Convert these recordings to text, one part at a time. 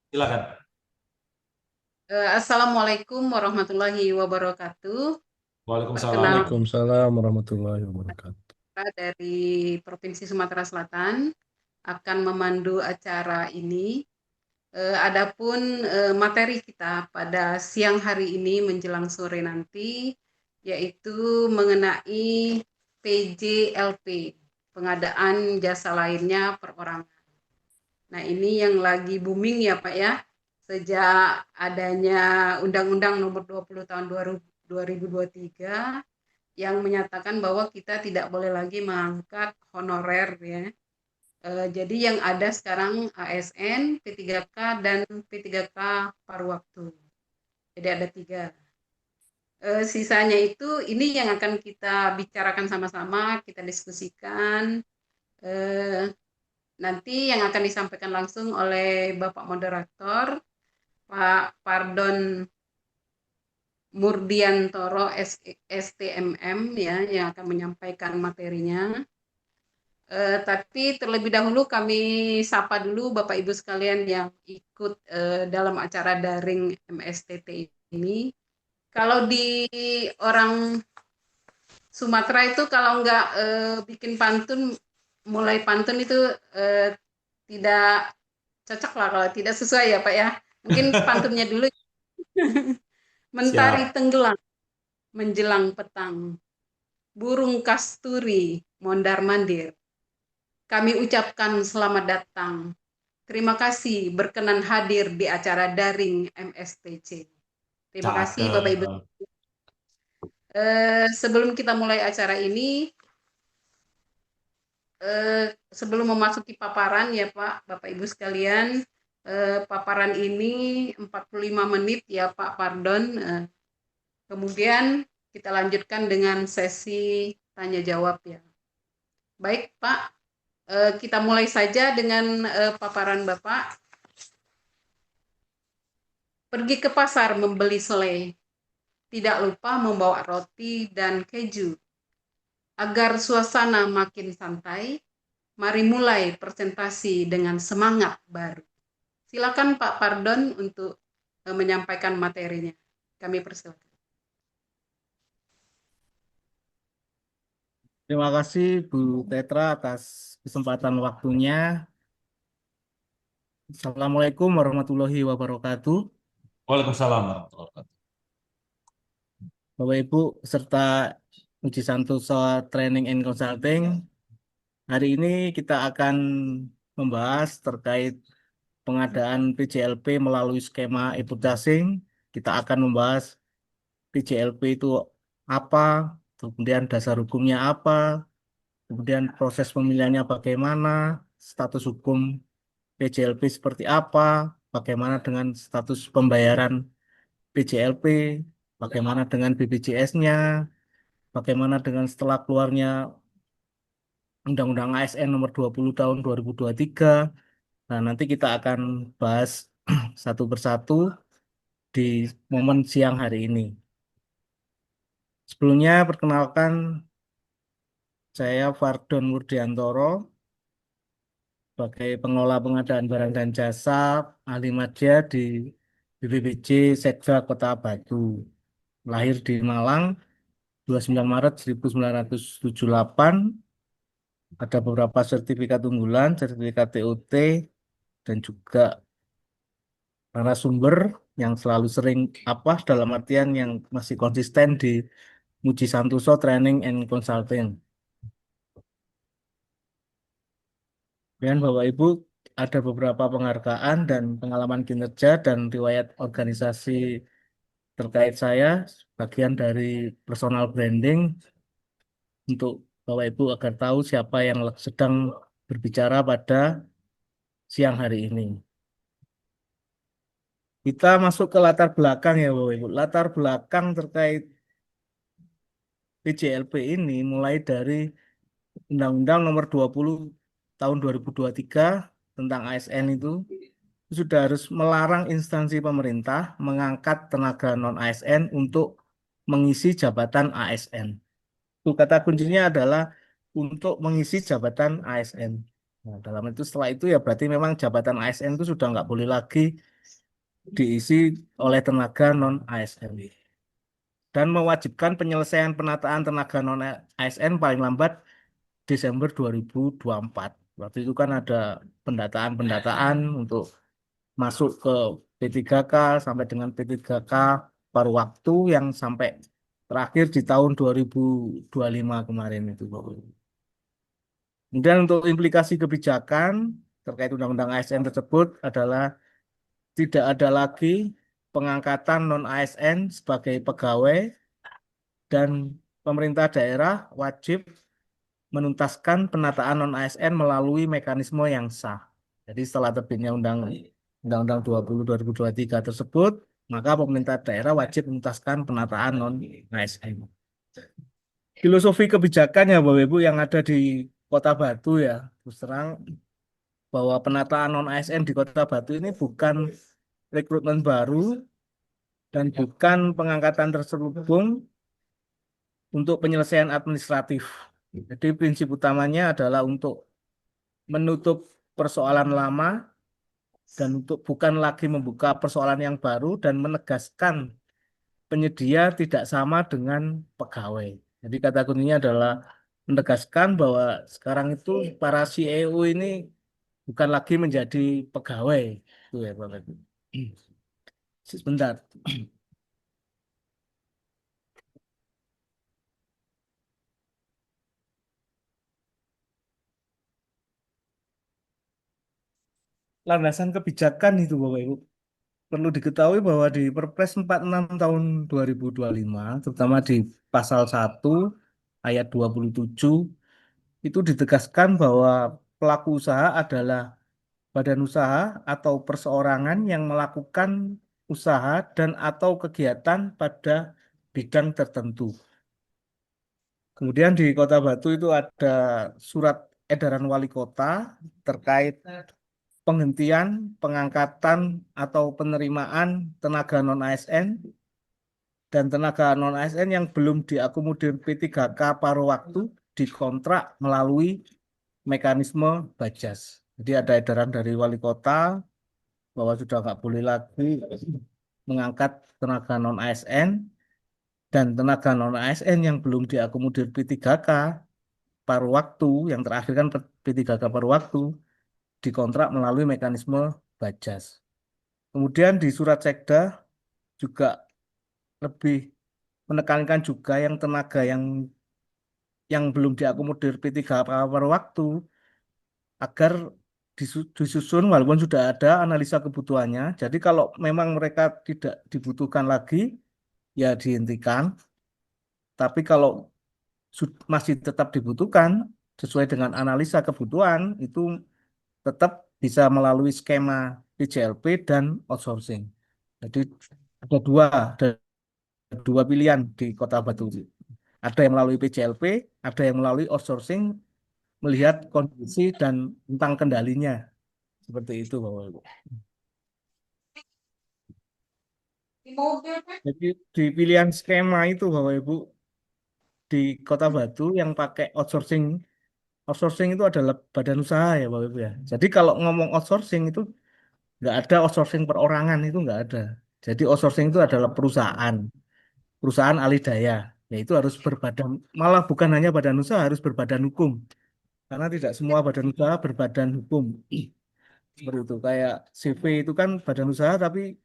Silakan. Assalamualaikum warahmatullahi wabarakatuh. Waalaikumsalam. Perkenalkan Waalaikumsalam warahmatullahi wabarakatuh. dari Provinsi Sumatera Selatan akan memandu acara ini. Adapun materi kita pada siang hari ini menjelang sore nanti yaitu mengenai PJLP, pengadaan jasa lainnya perorangan. Nah, ini yang lagi booming ya Pak ya, sejak adanya Undang-Undang Nomor 20 Tahun 2023 yang menyatakan bahwa kita tidak boleh lagi mengangkat honorer ya. Jadi yang ada sekarang ASN, P3K, dan P3K paruh waktu. Jadi ada tiga. Sisanya itu ini yang akan kita bicarakan sama-sama, kita diskusikan. Eh, Nanti yang akan disampaikan langsung oleh Bapak Moderator, Pak Pardon Murdiantoro STMM ya, yang akan menyampaikan materinya. Tapi terlebih dahulu kami sapa dulu Bapak Ibu sekalian yang ikut dalam acara daring MSTT ini. Kalau di orang Sumatera itu kalau nggak bikin pantun, mulai pantun itu eh, tidak cocok lah kalau tidak sesuai ya Pak ya. Mungkin pantunnya dulu. Mentari Siap. tenggelam menjelang petang, burung kasturi mondar-mandir. Kami ucapkan selamat datang. Terima kasih berkenan hadir di acara daring MSTC. Terima kasih Bapak Ibu. Cakep. Sebelum kita mulai acara ini, sebelum memasuki paparan ya Pak, Bapak Ibu sekalian, paparan ini 45 menit ya Pak Pardon. Kemudian kita lanjutkan dengan sesi tanya jawab ya. Baik Pak, kita mulai saja dengan paparan Bapak. Pergi ke pasar membeli selai, tidak lupa membawa roti dan keju. Agar suasana makin santai, mari mulai presentasi dengan semangat baru. Silakan Pak Pardon untuk menyampaikan materinya. Kami persilakan. Terima kasih Bu Tetra atas kesempatan waktunya. Assalamualaikum warahmatullahi wabarakatuh. Waalaikumsalam warahmatullahi wabarakatuh. Bapak Ibu serta Uji Santoso Training and Consulting. Hari ini kita akan membahas terkait pengadaan PJLP melalui skema e-purchasing. Kita akan membahas PJLP itu apa, kemudian dasar hukumnya apa, kemudian proses pemilihannya bagaimana, status hukum PJLP seperti apa, bagaimana dengan status pembayaran PJLP, bagaimana dengan BPJS-nya, bagaimana dengan setelah keluarnya Undang-Undang ASN nomor 20 tahun 2023. Nah, nanti kita akan bahas satu persatu di momen siang hari ini. Sebelumnya, perkenalkan saya Fardon Murdiantoro, sebagai pengelola pengadaan barang dan jasa ahli madya di BPBJ Sekda Kota Batu. Lahir di Malang 29 Maret 1978. Ada beberapa sertifikat unggulan, sertifikat TOT, dan juga narasumber yang selalu sering apa dalam artian yang masih konsisten di Muji Santoso Training and Consulting. Dan Bapak Ibu ada beberapa penghargaan dan pengalaman kinerja dan riwayat organisasi terkait saya, bagian dari personal branding untuk Bapak Ibu agar tahu siapa yang sedang berbicara pada siang hari ini. Kita masuk ke latar belakang ya Bapak Ibu. Latar belakang terkait PJLP ini mulai dari Undang-Undang Nomor 20 Tahun 2023 tentang ASN itu sudah harus melarang instansi pemerintah mengangkat tenaga non-ASN untuk mengisi jabatan ASN. Itu kata kuncinya adalah untuk mengisi jabatan ASN. Nah, dalam itu setelah itu ya berarti memang jabatan ASN itu sudah nggak boleh lagi diisi oleh tenaga non-ASN dan mewajibkan penyelesaian penataan tenaga non-ASN paling lambat Desember 2024. Waktu itu kan ada pendataan-pendataan untuk masuk ke P3K sampai dengan P3K paruh waktu yang sampai terakhir di tahun 2025 kemarin itu. Kemudian untuk implikasi kebijakan terkait Undang-Undang ASN tersebut adalah tidak ada lagi pengangkatan non-ASN sebagai pegawai dan pemerintah daerah wajib menuntaskan penataan non-ASN melalui mekanisme yang sah. Jadi setelah terbitnya Undang-Undang 20 2023 tersebut, maka pemerintah daerah wajib menuntaskan penataan non-ASN. Filosofi kebijakan ya Bapak Ibu yang ada di Kota Batu ya, terus terang bahwa penataan non-ASN di Kota Batu ini bukan rekrutmen baru dan bukan pengangkatan terselubung untuk penyelesaian administratif. Jadi prinsip utamanya adalah untuk menutup persoalan lama dan untuk bukan lagi membuka persoalan yang baru dan menegaskan penyedia tidak sama dengan pegawai. Jadi kata kuncinya adalah menegaskan bahwa sekarang itu para CEO ini bukan lagi menjadi pegawai. Itu ya Bapak Ibu. Sebentar. Landasan kebijakan itu Bapak Ibu. Perlu diketahui bahwa di Perpres 46 tahun 2025, terutama di pasal 1 ayat 27, itu ditegaskan bahwa pelaku usaha adalah badan usaha atau perseorangan yang melakukan usaha dan atau kegiatan pada bidang tertentu. Kemudian di Kota Batu itu ada surat edaran wali kota terkait penghentian, pengangkatan atau penerimaan tenaga non-ASN dan tenaga non-ASN yang belum diakomodir P3K paruh waktu dikontrak melalui mekanisme Bajas. Jadi ada edaran dari wali kota bahwa sudah nggak boleh lagi mengangkat tenaga non-ASN dan tenaga non-ASN yang belum diakomodir P3K paruh waktu, yang terakhir kan P3K paruh waktu, dikontrak melalui mekanisme Bajas. Kemudian di surat Sekda juga lebih menekankan juga yang tenaga yang belum diakomodir P3K paruh waktu agar disusun walaupun sudah ada analisa kebutuhannya. Jadi kalau memang mereka tidak dibutuhkan lagi, ya dihentikan. Tapi kalau masih tetap dibutuhkan sesuai dengan analisa kebutuhan, itu tetap bisa melalui skema PJLP dan outsourcing. Jadi ada dua pilihan di Kota Batu. Ada yang melalui PJLP, ada yang melalui outsourcing, melihat kondisi dan tentang kendalinya. Seperti itu, Bapak Ibu. Jadi di pilihan skema itu, Bapak Ibu, di Kota Batu yang pakai outsourcing, outsourcing itu adalah badan usaha ya, Bapak Ibu ya. Jadi kalau ngomong outsourcing itu nggak ada outsourcing perorangan itu nggak ada. Jadi outsourcing itu adalah perusahaan, perusahaan alih daya. Yaitu harus berbadan, malah bukan hanya badan usaha, harus berbadan hukum. Karena tidak semua badan usaha berbadan hukum. Seperti itu. Kayak CV itu kan badan usaha tapi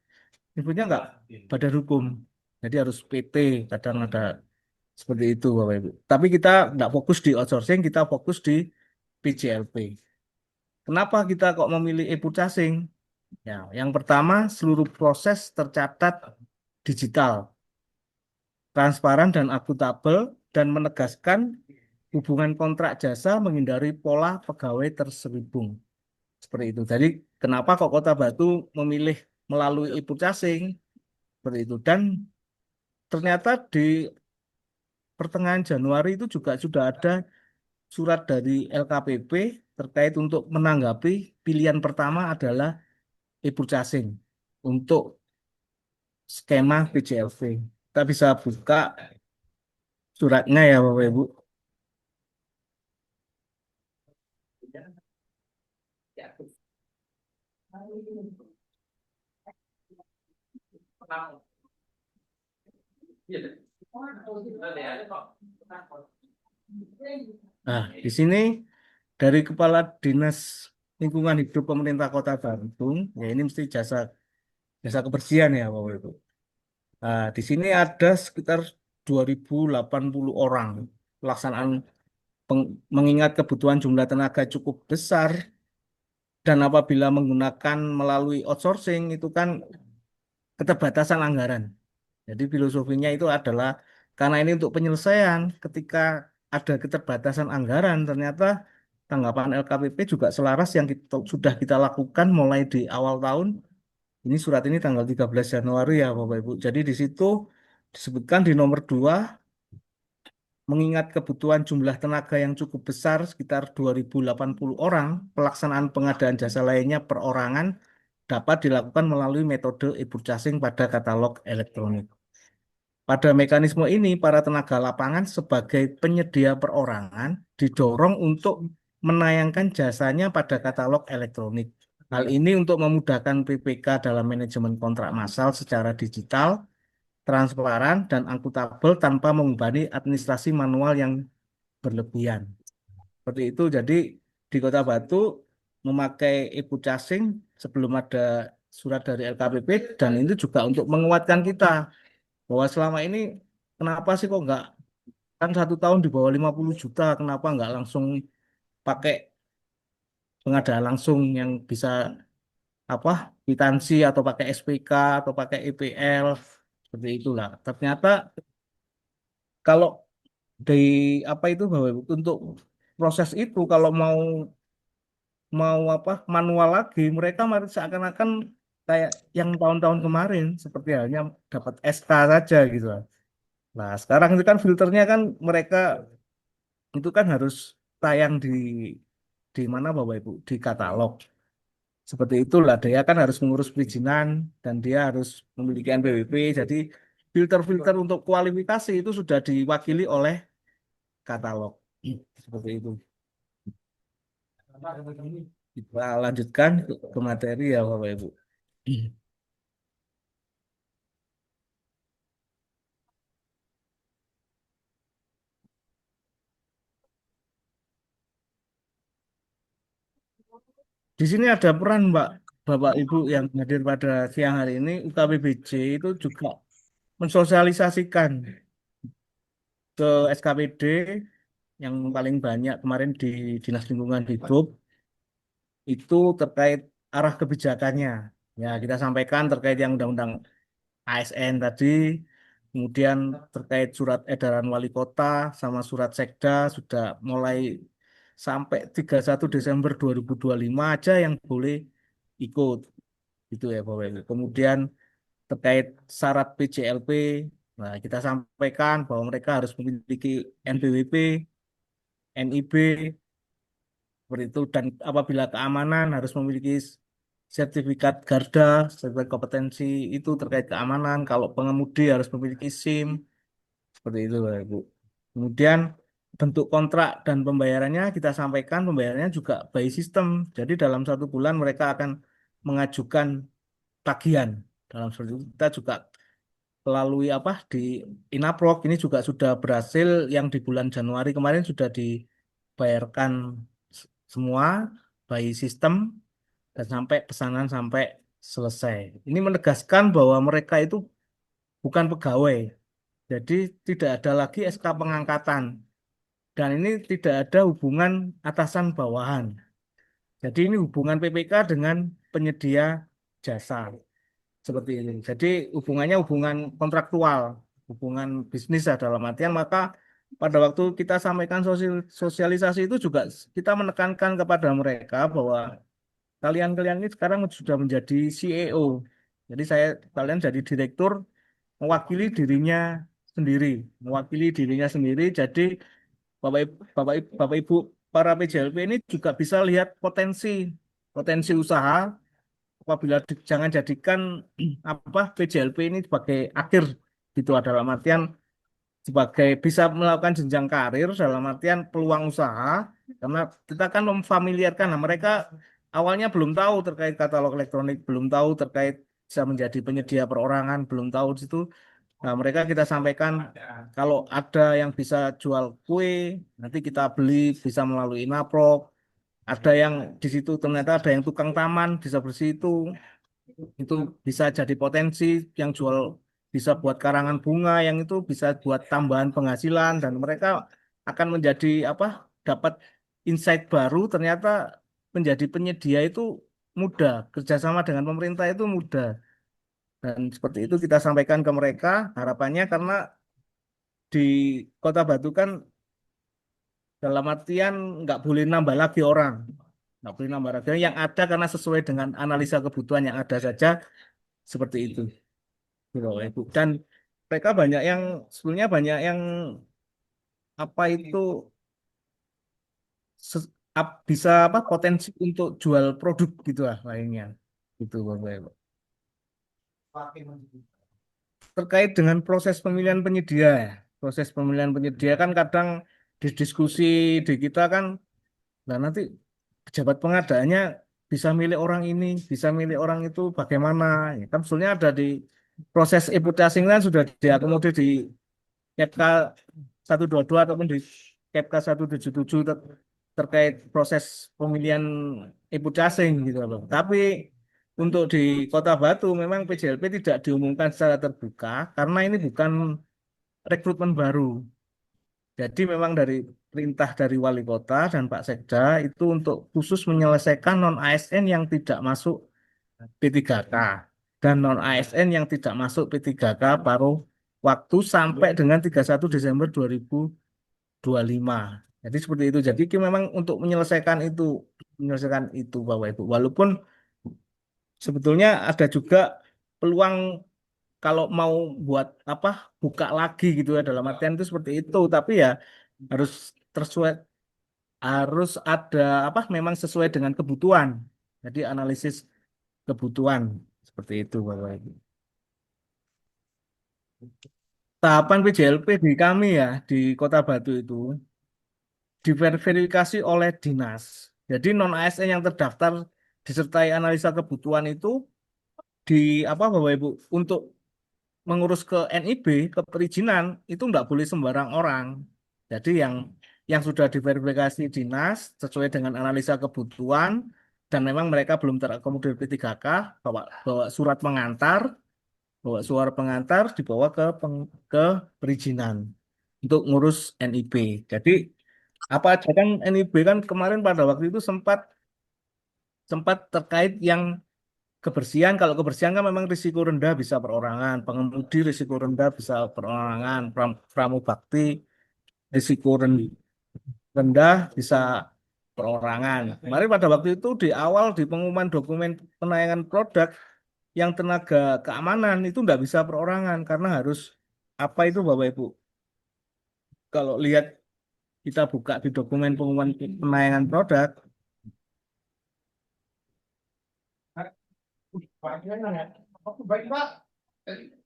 nyebutnya nggak badan hukum. Jadi harus PT, kadang ada seperti itu Bapak Ibu. Tapi kita nggak fokus di outsourcing, kita fokus di PJLP. Kenapa kita kok memilih e-purchasing? Ya, yang pertama seluruh proses tercatat digital, transparan dan akuntabel dan menegaskan hubungan kontrak jasa menghindari pola pegawai terselubung. Seperti itu. Jadi kenapa kok Kota Batu memilih melalui e-purchasing seperti itu. Dan ternyata di pertengahan Januari itu juga sudah ada surat dari LKPP terkait untuk menanggapi pilihan pertama adalah e-purchasing untuk skema PJLV. Kita bisa buka suratnya ya Bapak Ibu. Nah, di sini dari Kepala Dinas Lingkungan Hidup Pemerintah Kota Bandung, ya ini mesti jasa jasa kebersihan ya Bapak Ibu. Nah, di sini ada sekitar 2080 orang pelaksanaan mengingat kebutuhan jumlah tenaga cukup besar dan apabila menggunakan melalui outsourcing itu kan keterbatasan anggaran. Jadi filosofinya itu adalah karena ini untuk penyelesaian ketika ada keterbatasan anggaran ternyata tanggapan LKPP juga selaras yang sudah kita lakukan mulai di awal tahun. Ini surat ini tanggal 13 Januari ya Bapak Ibu. Jadi di situ disebutkan di nomor 2 mengingat kebutuhan jumlah tenaga yang cukup besar sekitar 2080 orang, pelaksanaan pengadaan jasa lainnya perorangan dapat dilakukan melalui metode e-purchasing pada katalog elektronik. Pada mekanisme ini, para tenaga lapangan sebagai penyedia perorangan didorong untuk menayangkan jasanya pada katalog elektronik. Hal ini untuk memudahkan PPK dalam manajemen kontrak massal secara digital, transparan, dan akuntabel tanpa membebani administrasi manual yang berlebihan. Seperti itu, jadi di Kota Batu memakai e-purchasing sebelum ada surat dari LKPP dan itu juga untuk menguatkan kita bahwa selama ini kenapa sih kok nggak kan 1 tahun di bawah 50 juta kenapa nggak langsung pakai pengadaan langsung yang bisa apa kwitansi atau pakai SPK atau pakai EPL seperti itulah. Ternyata kalau di apa itu Bapak Ibu, untuk proses itu kalau mau mau apa manual lagi mereka masih seakan-akan kayak yang tahun-tahun kemarin seperti halnya dapat SK saja gitu. Nah, sekarang itu kan filternya kan mereka itu kan harus tayang di mana Bapak Ibu di katalog. Seperti itulah dia kan harus mengurus perizinan dan dia harus memiliki NPWP. Jadi filter-filter untuk kualifikasi itu sudah diwakili oleh katalog. Seperti itu. Kita lanjutkan ke materi ya Bapak Ibu. Di sini ada peran Mbak, Bapak Ibu yang hadir pada siang hari ini, UKBBJ itu juga mensosialisasikan ke SKPD yang paling banyak kemarin di Dinas Lingkungan Hidup itu terkait arah kebijakannya. Ya, kita sampaikan terkait yang Undang-Undang ASN tadi, kemudian terkait surat edaran wali kota sama surat sekda sudah mulai sampai 31 Desember 2025 aja yang boleh ikut gitu ya Bapak Ibu. Kemudian terkait syarat PJLP, nah kita sampaikan bahwa mereka harus memiliki NPWP, NIB, seperti itu dan apabila keamanan harus memiliki sertifikat Garda, sertifikat kompetensi itu terkait keamanan. Kalau pengemudi harus memiliki SIM, seperti itu Bapak Ibu. Kemudian bentuk kontrak dan pembayarannya kita sampaikan pembayarannya juga by system. Jadi dalam 1 bulan mereka akan mengajukan tagihan. Dalam seperti itu kita juga melalui apa di Inaprok ini juga sudah berhasil yang di bulan Januari kemarin sudah dibayarkan semua by sistem dan sampai pesanan sampai selesai. Ini menegaskan bahwa mereka itu bukan pegawai. Jadi tidak ada lagi SK pengangkatan dan ini tidak ada hubungan atasan bawahan. Jadi ini hubungan PPK dengan penyedia jasa seperti ini. Jadi hubungannya hubungan kontraktual, hubungan bisnis ya dalam artian maka pada waktu kita sampaikan sosialisasi itu juga kita menekankan kepada mereka bahwa kalian-kalian ini sekarang sudah menjadi CEO. Jadi kalian jadi direktur mewakili dirinya sendiri, mewakili dirinya sendiri. Jadi Bapak Ibu para PJLP ini juga bisa lihat potensi potensi usaha apabila jangan jadikan apa PJLP ini sebagai akhir gitu dalam artian sebagai bisa melakukan jenjang karir dalam artian peluang usaha karena kita kan memfamiliarkan nah, mereka awalnya belum tahu terkait katalog elektronik belum tahu terkait bisa menjadi penyedia perorangan, belum tahu di situ. Nah, mereka kita sampaikan kalau ada yang bisa jual kue, nanti kita beli bisa melalui Inaprok. Ada yang di situ ternyata ada yang tukang taman bisa bersih itu bisa jadi potensi yang jual bisa buat karangan bunga yang itu bisa buat tambahan penghasilan dan mereka akan menjadi apa dapat insight baru ternyata menjadi penyedia itu mudah kerjasama dengan pemerintah itu mudah dan seperti itu kita sampaikan ke mereka harapannya karena di Kota Batu kan dalam artian nggak boleh nambah lagi orang nggak boleh nambah lagi yang ada karena sesuai dengan analisa kebutuhan yang ada saja seperti itu. Gitu, Ibu. Dan mereka banyak yang sebenarnya banyak yang apa itu bisa apa potensi untuk jual produk gitu lah lainnya. Gitu Bapak Ibu. Terkait dengan proses pemilihan penyedia ya. Proses pemilihan penyedia kan kadang di diskusi di kita kan nah nanti pejabat pengadaannya bisa milih orang ini, bisa milih orang itu bagaimana. Ya, kan sebenarnya ada di proses imputasi kan sudah diakomodir di KPK 122 ataupun di KPK 177 terkait proses pemilihan ibu casing gitu loh. Tapi untuk di Kota Batu memang PJLP tidak diumumkan secara terbuka karena ini bukan rekrutmen baru. Jadi memang dari perintah dari wali kota dan Pak Sekda itu untuk khusus menyelesaikan non ASN yang tidak masuk P3K dan non ASN yang tidak masuk P3K paruh waktu sampai dengan 31 Desember 2025. Jadi seperti itu. Jadi memang untuk menyelesaikan itu Bapak Ibu. Walaupun sebetulnya ada juga peluang kalau mau buat apa buka lagi gitu ya dalam artian itu seperti itu. Tapi ya harus tersesuai harus ada apa memang sesuai dengan kebutuhan. Jadi analisis kebutuhan seperti itu Bapak Ibu. Tahapan PJLP di kami ya di Kota Batu itu diverifikasi oleh dinas. Jadi non ASN yang terdaftar disertai analisa kebutuhan itu di apa Bapak Ibu untuk mengurus ke NIB ke perizinan itu nggak boleh sembarang orang. Jadi yang sudah diverifikasi dinas sesuai dengan analisa kebutuhan dan memang mereka belum terakomodir P3K bawa bawa surat pengantar bawa suara pengantar dibawa ke perizinan untuk ngurus NIB. Jadi apa aja kan NIB kan kemarin pada waktu itu sempat sempat terkait yang kebersihan. Kalau kebersihan kan memang risiko rendah bisa perorangan, pengemudi risiko rendah bisa perorangan, pramubakti risiko rendah bisa perorangan. Kemarin pada waktu itu di awal di pengumuman dokumen penayangan produk yang tenaga keamanan itu nggak bisa perorangan karena harus apa itu Bapak Ibu? Kalau lihat kita buka di dokumen pengumuman penayangan produk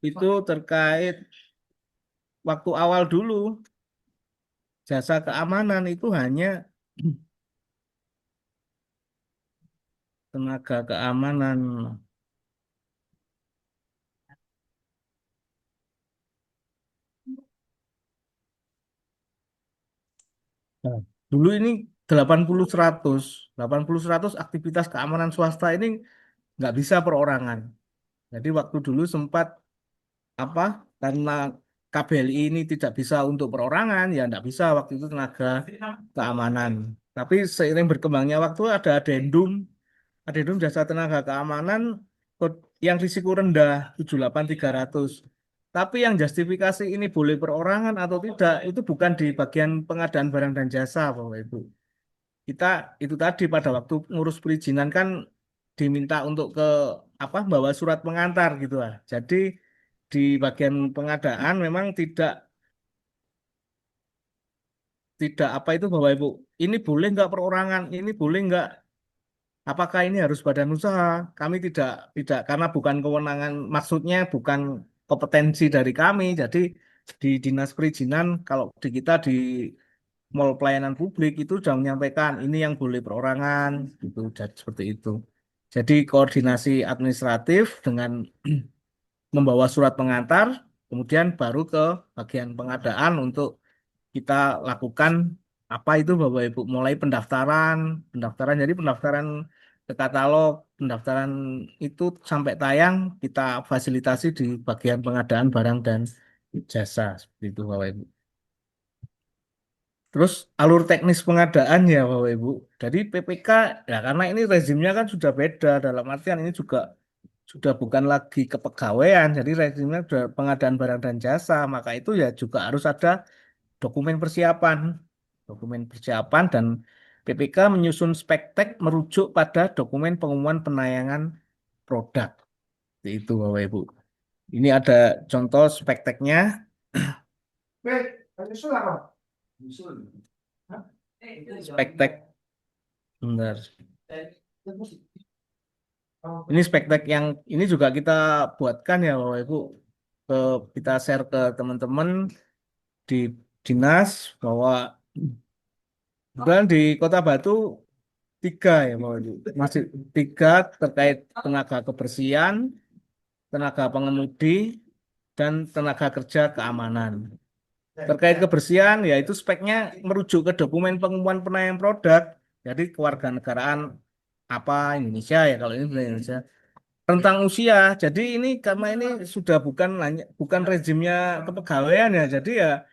itu terkait waktu awal dulu jasa keamanan itu hanya tenaga keamanan. Nah, dulu ini 80-100 aktivitas keamanan swasta ini nggak bisa perorangan. Jadi waktu dulu sempat apa karena KBLI ini tidak bisa untuk perorangan ya nggak bisa waktu itu tenaga keamanan. Tapi seiring berkembangnya waktu ada jasa tenaga keamanan yang risiko rendah 78300. Tapi yang justifikasi ini boleh perorangan atau tidak itu bukan di bagian pengadaan barang dan jasa Bapak Ibu. Kita itu tadi pada waktu ngurus perizinan kan diminta untuk ke apa bawa surat pengantar gitu lah. Jadi di bagian pengadaan memang tidak tidak apa itu Bapak Ibu. Ini boleh nggak perorangan? Ini boleh nggak? Apakah ini harus badan usaha? Kami tidak karena bukan kewenangan, maksudnya bukan kompetensi dari kami. Jadi di dinas perizinan, kalau di kita di Mall Pelayanan Publik itu sudah menyampaikan ini yang boleh perorangan, gitu. Jadi seperti itu. Jadi koordinasi administratif dengan membawa surat pengantar, kemudian baru ke bagian pengadaan untuk kita lakukan apa itu Bapak Ibu, mulai pendaftaran, jadi pendaftaran ke katalog, pendaftaran itu sampai tayang kita fasilitasi di bagian pengadaan barang dan jasa seperti itu Bapak Ibu. Terus alur teknis pengadaan ya Bapak Ibu. Jadi PPK ya karena ini rezimnya kan sudah beda, dalam artian ini juga sudah bukan lagi kepegawaian, jadi rezimnya sudah pengadaan barang dan jasa, maka itu ya juga harus ada dokumen persiapan. Dokumen persiapan dan PPK menyusun spek tek merujuk pada dokumen pengumuman penayangan produk. Itu Bapak Ibu. Ini ada contoh spek teknya. Spek tek. Bentar. Ini spek tek yang ini juga kita buatkan ya Bapak Ibu. Kita share ke teman-teman di dinas bahwa kebetulan di Kota Batu tiga ya Bapak Ibu. Masih tiga terkait tenaga kebersihan, tenaga pengemudi, dan tenaga kerja keamanan. Terkait kebersihan, yaitu speknya merujuk ke dokumen pengumuman penayangan produk. Jadi kewarganegaraan apa Indonesia ya kalau ini Indonesia. Rentang usia, jadi ini karena ini sudah bukan rezimnya kepegawaian ya, jadi ya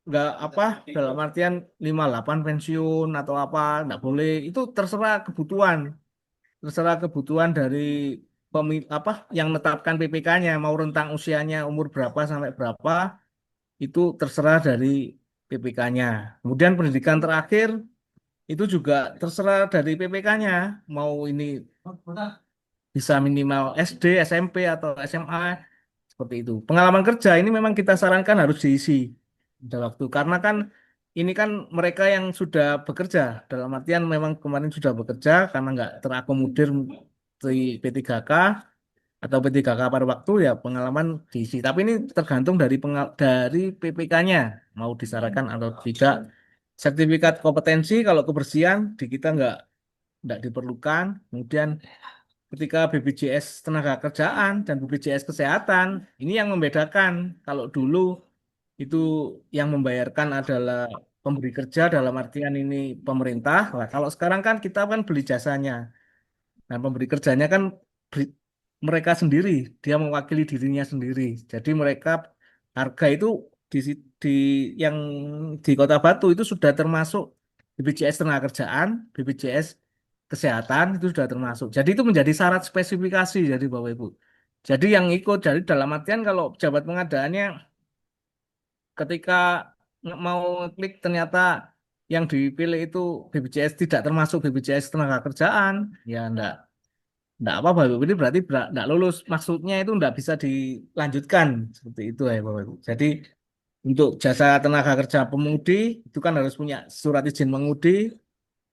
nggak apa dalam artian 58 pensiun atau apa nggak boleh itu terserah kebutuhan dari apa yang menetapkan PPK-nya mau rentang usianya umur berapa sampai berapa itu terserah dari PPK-nya. Kemudian pendidikan terakhir itu juga terserah dari PPK-nya mau ini bisa minimal SD, SMP atau SMA seperti itu. Pengalaman kerja ini memang kita sarankan harus diisi ada waktu karena kan ini kan mereka yang sudah bekerja dalam artian memang kemarin sudah bekerja karena nggak terakomodir di P3K atau P3K pada waktu ya pengalaman diisi. Tapi ini tergantung dari dari PPK-nya mau disarankan atau tidak. Sertifikat kompetensi kalau kebersihan di kita nggak diperlukan. Kemudian ketika BPJS tenaga kerjaan dan BPJS kesehatan ini yang membedakan. Kalau dulu itu yang membayarkan adalah pemberi kerja dalam artian ini pemerintah. Nah, kalau sekarang kan kita kan beli jasanya. Nah, pemberi kerjanya kan beri- mereka sendiri, dia mewakili dirinya sendiri. Jadi mereka harga itu di yang di Kota Batu itu sudah termasuk BPJS Tenagakerjaan, BPJS Kesehatan itu sudah termasuk. Jadi itu menjadi syarat spesifikasi jadi Bapak Ibu. Jadi yang ikut jadi dalam artian kalau pejabat pengadaannya ketika mau klik ternyata yang dipilih itu BPJS tidak termasuk BPJS Tenaga Kerjaan, ya enggak apa Bapak Ibu. Ini berarti enggak lulus. Maksudnya itu enggak bisa dilanjutkan seperti itu ya Bapak Ibu. Jadi untuk jasa tenaga kerja pemudi itu kan harus punya surat izin mengemudi,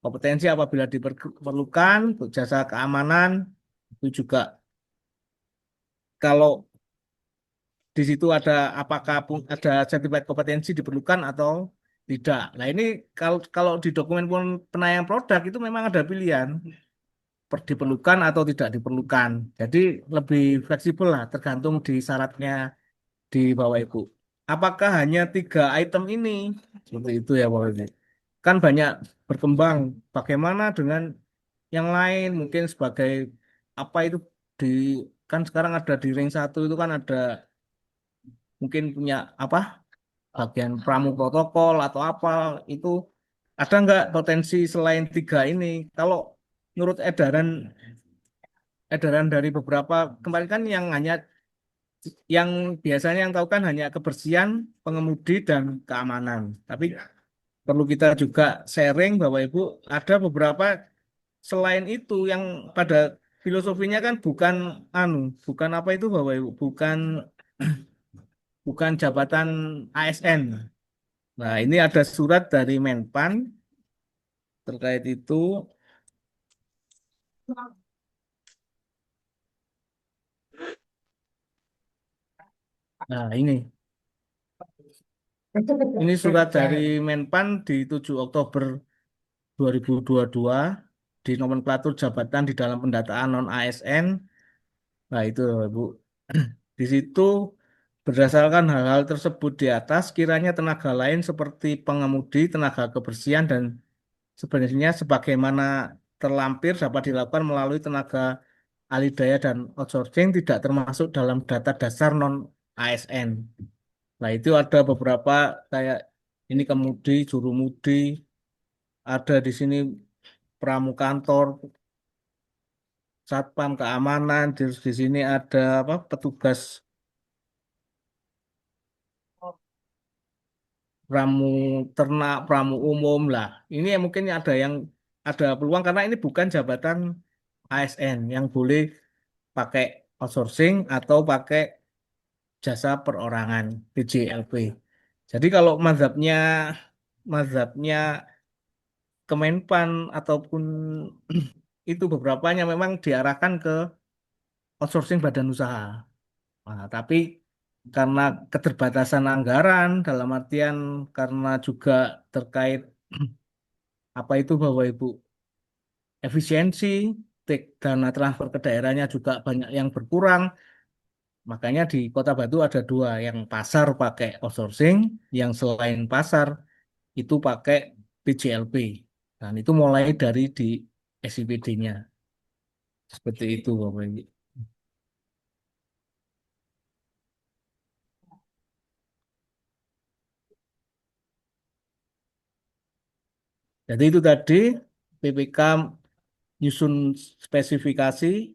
kompetensi apabila diperlukan, untuk jasa keamanan itu juga kalau di situ ada apakah ada sertifikat kompetensi diperlukan atau tidak. Nah ini kalau di dokumen penayangan produk itu memang ada pilihan diperlukan atau tidak diperlukan. Jadi lebih fleksibel lah tergantung di syaratnya di bawah Ibu. Apakah hanya tiga item ini? Seperti itu ya Bapak Ibu. Kan banyak berkembang. Bagaimana dengan yang lain? Mungkin sebagai apa itu di kan sekarang ada di ring satu itu kan ada mungkin punya apa bagian pramu protokol atau apa itu ada nggak potensi selain tiga ini? Kalau menurut edaran dari beberapa kemarin kan yang hanya yang biasanya yang tahu kan hanya kebersihan, pengemudi dan keamanan. Tapi perlu kita juga sharing bahwa Ibu ada beberapa selain itu yang pada filosofinya kan bukan apa itu Bapak Ibu, bukan jabatan ASN. Nah, ini ada surat dari Menpan terkait itu. Nah, ini surat dari Menpan di 7 Oktober 2022. di nomenklatur jabatan di dalam pendataan non-ASN. Nah, itu Bu. Di situ berdasarkan hal-hal tersebut di atas, kiranya tenaga lain seperti pengemudi, tenaga kebersihan, dan sebenarnya sebagaimana terlampir dapat dilakukan melalui tenaga alih daya dan outsourcing tidak termasuk dalam data dasar non-ASN. Nah, itu ada beberapa kayak ini kemudi, jurumudi, ada di sini pramukantor, satpam keamanan, di sini ada apa petugas pramu ternak, pramu umum lah. Ini yang mungkin ada peluang karena ini bukan jabatan ASN yang boleh pakai outsourcing atau pakai jasa perorangan PJLP. Jadi kalau mazhabnya Kemenpan ataupun itu beberapanya memang diarahkan ke outsourcing badan usaha. Nah, tapi karena keterbatasan anggaran dalam artian karena juga terkait apa itu Bapak Ibu efisiensi dana transfer ke daerahnya juga banyak yang berkurang. Makanya di Kota Batu ada dua, yang pasar pakai outsourcing, yang selain pasar itu pakai PJLP. Dan itu mulai dari di SIPD-nya. Seperti itu Bapak Ibu. Jadi itu tadi PPK nyusun spesifikasi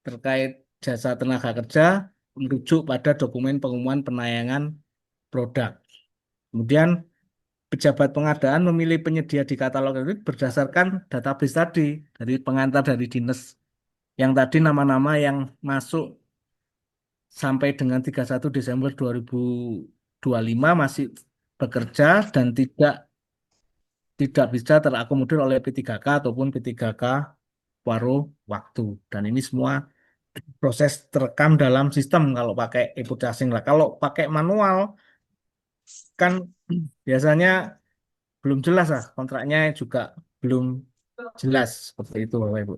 terkait jasa tenaga kerja merujuk pada dokumen pengumuman penayangan produk. Kemudian pejabat pengadaan memilih penyedia di katalog itu berdasarkan database tadi dari pengantar dari dinas yang tadi nama-nama yang masuk sampai dengan 31 Desember 2025 masih bekerja dan tidak bisa terakomodir oleh P3K ataupun P3K paruh waktu. Dan ini semua proses terekam dalam sistem kalau pakai e-processing lah. Kalau pakai manual kan biasanya belum jelas lah kontraknya juga belum jelas seperti itu Bapak Ibu.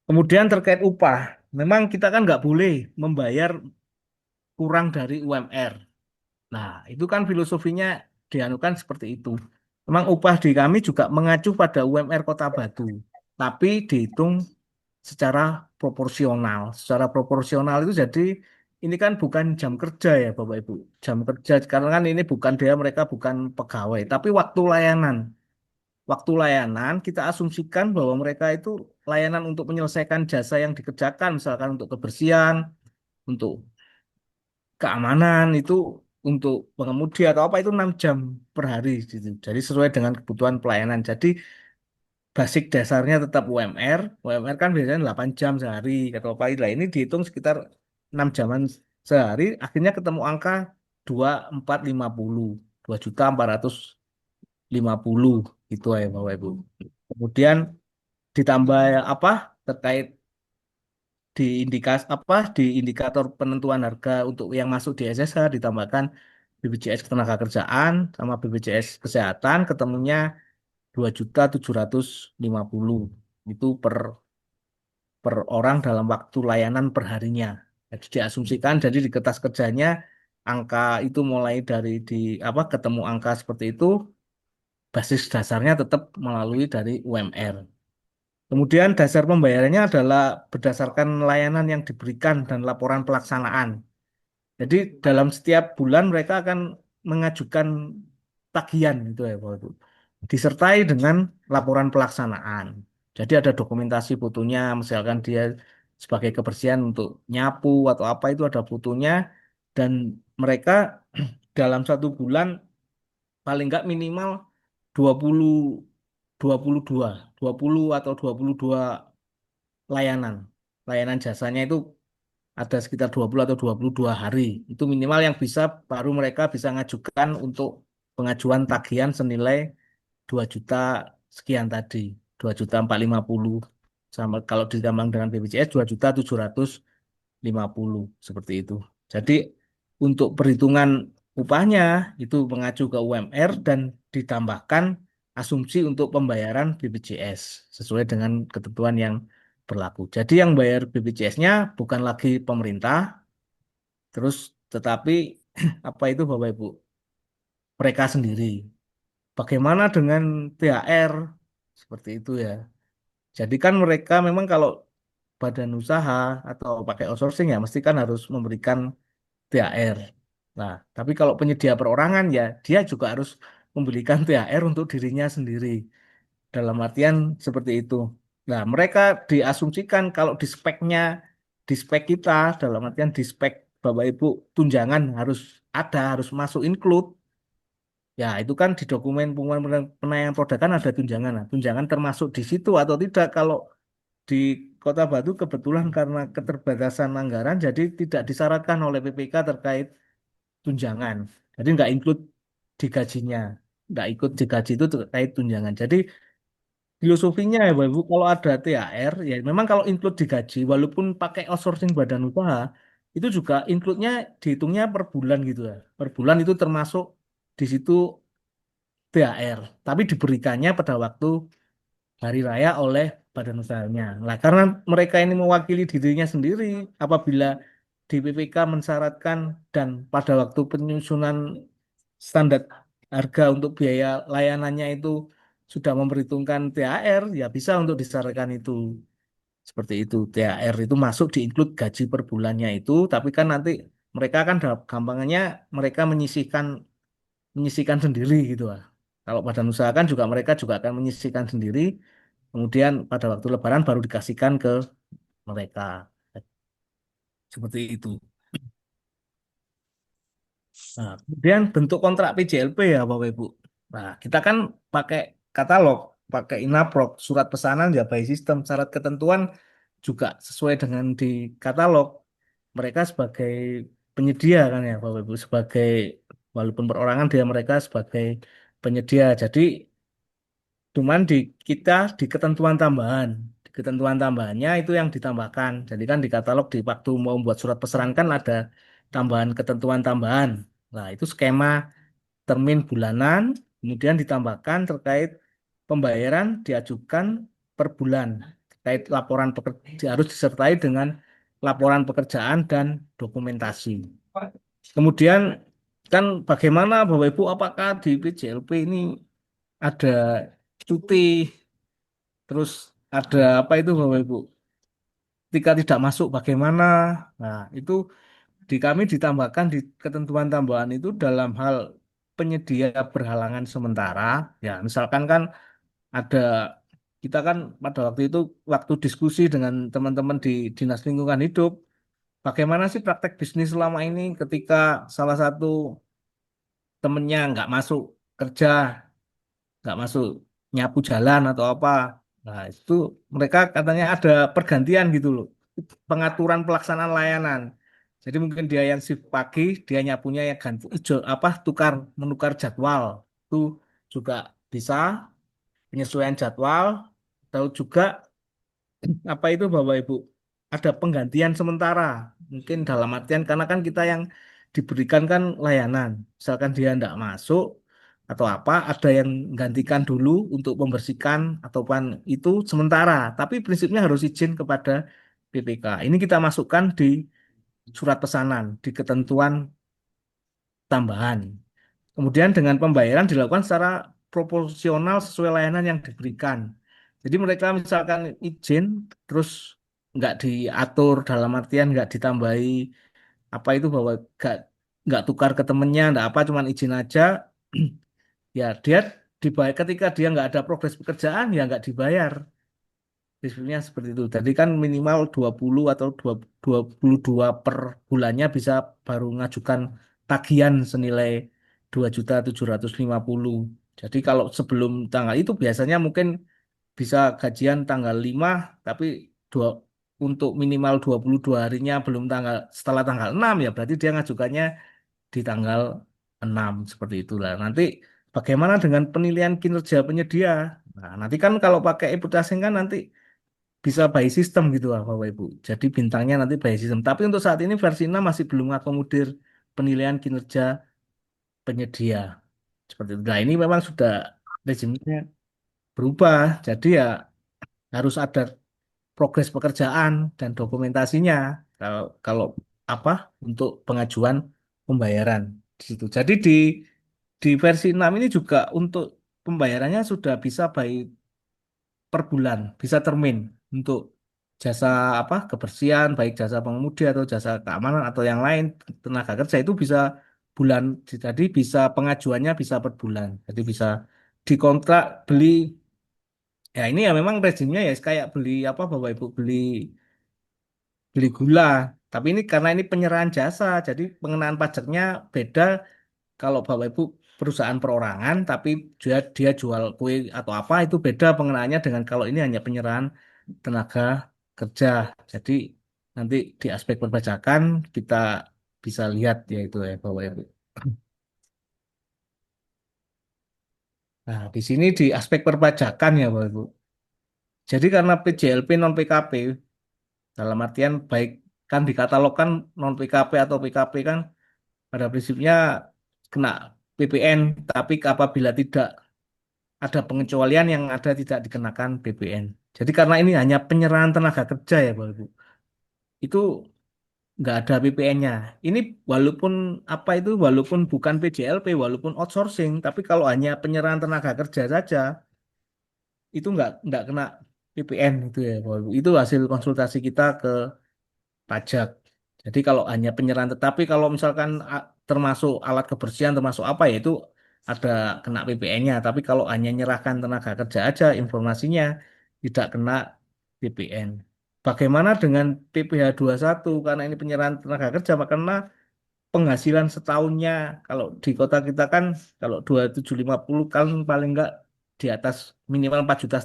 Kemudian terkait upah, memang kita kan nggak boleh membayar kurang dari UMR. Nah, itu kan filosofinya dianukan seperti itu. Memang upah di kami juga mengacu pada UMR Kota Batu, tapi dihitung secara proporsional. Secara proporsional itu jadi ini kan bukan jam kerja ya Bapak Ibu. Jam kerja karena kan ini bukan mereka bukan pegawai, tapi waktu layanan. Waktu layanan kita asumsikan bahwa mereka itu layanan untuk menyelesaikan jasa yang dikerjakan, misalkan untuk kebersihan, untuk keamanan itu untuk pengemudi atau apa itu 6 jam per hari gitu. Jadi sesuai dengan kebutuhan pelayanan. Jadi basic dasarnya tetap UMR. UMR kan biasanya 8 jam sehari atau apa. Nah, ini dihitung sekitar 6 jaman sehari akhirnya ketemu angka 2450 2.450 gitu ya Bapak Ibu. Kemudian ditambah apa terkait di indikator penentuan harga untuk yang masuk di SSH ditambahkan BPJS Ketenagakerjaan sama BPJS Kesehatan ketemunya 2.750 itu per orang dalam waktu layanan per harinya. Jadi diasumsikan jadi di kertas kerjanya angka itu mulai dari di apa ketemu angka seperti itu basis dasarnya tetap melalui dari UMR. Kemudian dasar pembayarannya adalah berdasarkan layanan yang diberikan dan laporan pelaksanaan. Jadi dalam setiap bulan mereka akan mengajukan tagihan itu ya Pak Ibu. Disertai dengan laporan pelaksanaan. Jadi ada dokumentasi fotonya, misalkan dia sebagai kebersihan untuk nyapu atau apa itu ada fotonya dan mereka dalam satu bulan paling nggak minimal 20 22 20 atau 22 layanan. Layanan jasanya itu ada sekitar 20 atau 22 hari. Itu minimal yang baru mereka bisa ngajukan untuk pengajuan tagihan senilai 2 juta sekian tadi. 2.450 sama kalau ditambah dengan BPJS 2.750 seperti itu. Jadi untuk perhitungan upahnya itu mengacu ke UMR dan ditambahkan asumsi untuk pembayaran BPJS sesuai dengan ketentuan yang berlaku. Jadi yang bayar BPJS-nya bukan lagi pemerintah, terus tetapi apa itu Bapak Ibu? Mereka sendiri. Bagaimana dengan THR? Seperti itu ya. Jadi kan mereka memang kalau badan usaha atau pakai outsourcing ya mesti kan harus memberikan THR. Nah, tapi kalau penyedia perorangan ya dia juga harus memberikan THR untuk dirinya sendiri. Dalam artian seperti itu. Nah, mereka diasumsikan kalau di spek kita, dalam artian di spek Bapak Ibu tunjangan harus ada, harus masuk include. Ya, itu kan di dokumen pengumuman penayangan produk kan ada tunjangan. Nah, tunjangan termasuk di situ atau tidak kalau di Kota Batu kebetulan karena keterbatasan anggaran jadi tidak disyaratkan oleh PPK terkait tunjangan. Jadi nggak include di gajinya. Nggak ikut di gaji itu terkait tunjangan. Jadi filosofinya ya Bapak Ibu, kalau ada THR, ya memang kalau include di gaji, walaupun pakai outsourcing badan usaha, itu juga include-nya dihitungnya per bulan gitu ya. Per bulan itu termasuk di situ THR, tapi diberikannya pada waktu hari raya oleh badan usahanya. Nah, karena mereka ini mewakili dirinya sendiri, apabila di PPK mensyaratkan dan pada waktu penyusunan standar harga untuk biaya layanannya itu sudah memperhitungkan THR, ya bisa untuk disyaratkan itu. Seperti itu. THR itu masuk di include gaji per bulannya itu, tapi kan nanti mereka kan gampangannya mereka menyisihkan sendiri gitu lah. Kalau badan usaha kan juga mereka juga akan menyisihkan sendiri, kemudian pada waktu Lebaran baru dikasihkan ke mereka. Seperti itu. Nah, kemudian bentuk kontrak PJLP ya Bapak Ibu. Nah, kita kan pakai katalog, pakai inaprok, surat pesanan ya by sistem, syarat ketentuan juga sesuai dengan di katalog. Mereka sebagai penyedia kan ya Bapak Ibu, sebagai walaupun perorangan dia mereka sebagai penyedia. Jadi cuman di kita di ketentuan tambahan. Di ketentuan tambahannya itu yang ditambahkan. Jadi kan di katalog di waktu mau membuat surat pesanan kan ada tambahan ketentuan tambahan. Nah, itu skema termin bulanan, kemudian ditambahkan terkait pembayaran diajukan per bulan. Terkait laporan pekerja harus disertai dengan laporan pekerjaan dan dokumentasi. Kemudian kan bagaimana Bapak Ibu apakah di PJLP ini ada cuti, terus ada apa itu Bapak Ibu? Ketika tidak masuk bagaimana? Nah, itu di kami ditambahkan di ketentuan tambahan itu dalam hal penyedia berhalangan sementara. Ya, misalkan kan ada kita kan pada waktu itu waktu diskusi dengan teman-teman di Dinas Lingkungan Hidup, bagaimana sih praktek bisnis selama ini ketika salah satu temennya nggak masuk kerja, nggak masuk nyapu jalan atau apa. Nah, itu mereka katanya ada pergantian gitu loh. Pengaturan pelaksanaan layanan. Jadi mungkin dia yang shift pagi, dia nyapunya yang ganti apa menukar jadwal. Itu juga bisa penyesuaian jadwal. Tahu juga apa itu Bapak Ibu? Ada penggantian sementara. Mungkin dalam artian karena kan kita yang diberikan kan layanan. Misalkan dia tidak masuk atau apa, ada yang gantikan dulu untuk membersihkan ataupun itu sementara. Tapi prinsipnya harus izin kepada BPK. Ini kita masukkan di surat pesanan, di ketentuan tambahan. Kemudian dengan pembayaran dilakukan secara proporsional sesuai layanan yang diberikan. Jadi mereka misalkan izin terus nggak diatur dalam artian nggak ditambahi apa itu bahwa nggak tukar ke temennya, nggak apa, cuman izin aja. Ya dia dibayar ketika dia nggak ada progres pekerjaan ya nggak dibayar. Prinsipnya seperti itu. Tadi kan minimal 20 atau 22 per bulannya bisa baru ngajukan tagihan senilai 2.750.000. Jadi kalau sebelum tanggal itu biasanya mungkin bisa gajian tanggal 5 tapi dua, untuk minimal 22 harinya belum tanggal setelah tanggal 6 ya berarti dia ngajukannya di tanggal 6 seperti itulah. Nanti bagaimana dengan penilaian kinerja penyedia? Nah, nanti kan kalau pakai e-Putasing kan nanti bisa by system gitu lah Bapak Ibu. Jadi bintangnya nanti by system. Tapi untuk saat ini versi 6 masih belum mengakomodir penilaian kinerja penyedia. Seperti itu. Nah, ini memang sudah rezimnya berubah. Jadi ya harus ada progres pekerjaan dan dokumentasinya kalau kalau apa untuk pengajuan pembayaran di situ. Jadi di versi 6 ini juga untuk pembayarannya sudah bisa by per bulan, bisa termin untuk jasa apa kebersihan, baik jasa pengemudi atau jasa keamanan atau yang lain tenaga kerja itu bisa bulan. Jadi bisa pengajuannya bisa per bulan. Jadi bisa dikontrak beli. Ya ini ya memang rezimnya ya kayak beli apa Bapak Ibu beli gula. Tapi ini karena ini penyerahan jasa, jadi pengenaan pajaknya beda kalau Bapak Ibu perusahaan perorangan, tapi dia jual kue atau apa itu beda pengenaannya dengan kalau ini hanya penyerahan tenaga kerja. Jadi nanti di aspek perpajakan kita bisa lihat ya itu ya Bapak Ibu. Nah, di sini di aspek perpajakan ya Bapak Ibu. Jadi karena PJLP non PKP dalam artian baik kan dikatalogkan non PKP atau PKP kan pada prinsipnya kena PPN, tapi apabila tidak ada pengecualian yang ada tidak dikenakan PPN. Jadi karena ini hanya penyerahan tenaga kerja ya Bapak Ibu, itu nggak ada PPN-nya. Ini walaupun apa itu, walaupun bukan PJLP, walaupun outsourcing, tapi kalau hanya penyerahan tenaga kerja saja, itu nggak kena PPN itu ya Bapak Ibu. Itu hasil konsultasi kita ke pajak. Jadi kalau hanya penyerahan, tetapi kalau misalkan termasuk alat kebersihan, termasuk apa ya itu ada kena PPN-nya. Tapi kalau hanya nyerahkan tenaga kerja aja, informasinya tidak kena PPN. Bagaimana dengan PPh satu? Karena ini penyerahan tenaga kerja, karena penghasilan setahunnya kalau di kota kita kan kalau 2750 kan paling enggak di atas minimal 4,5 juta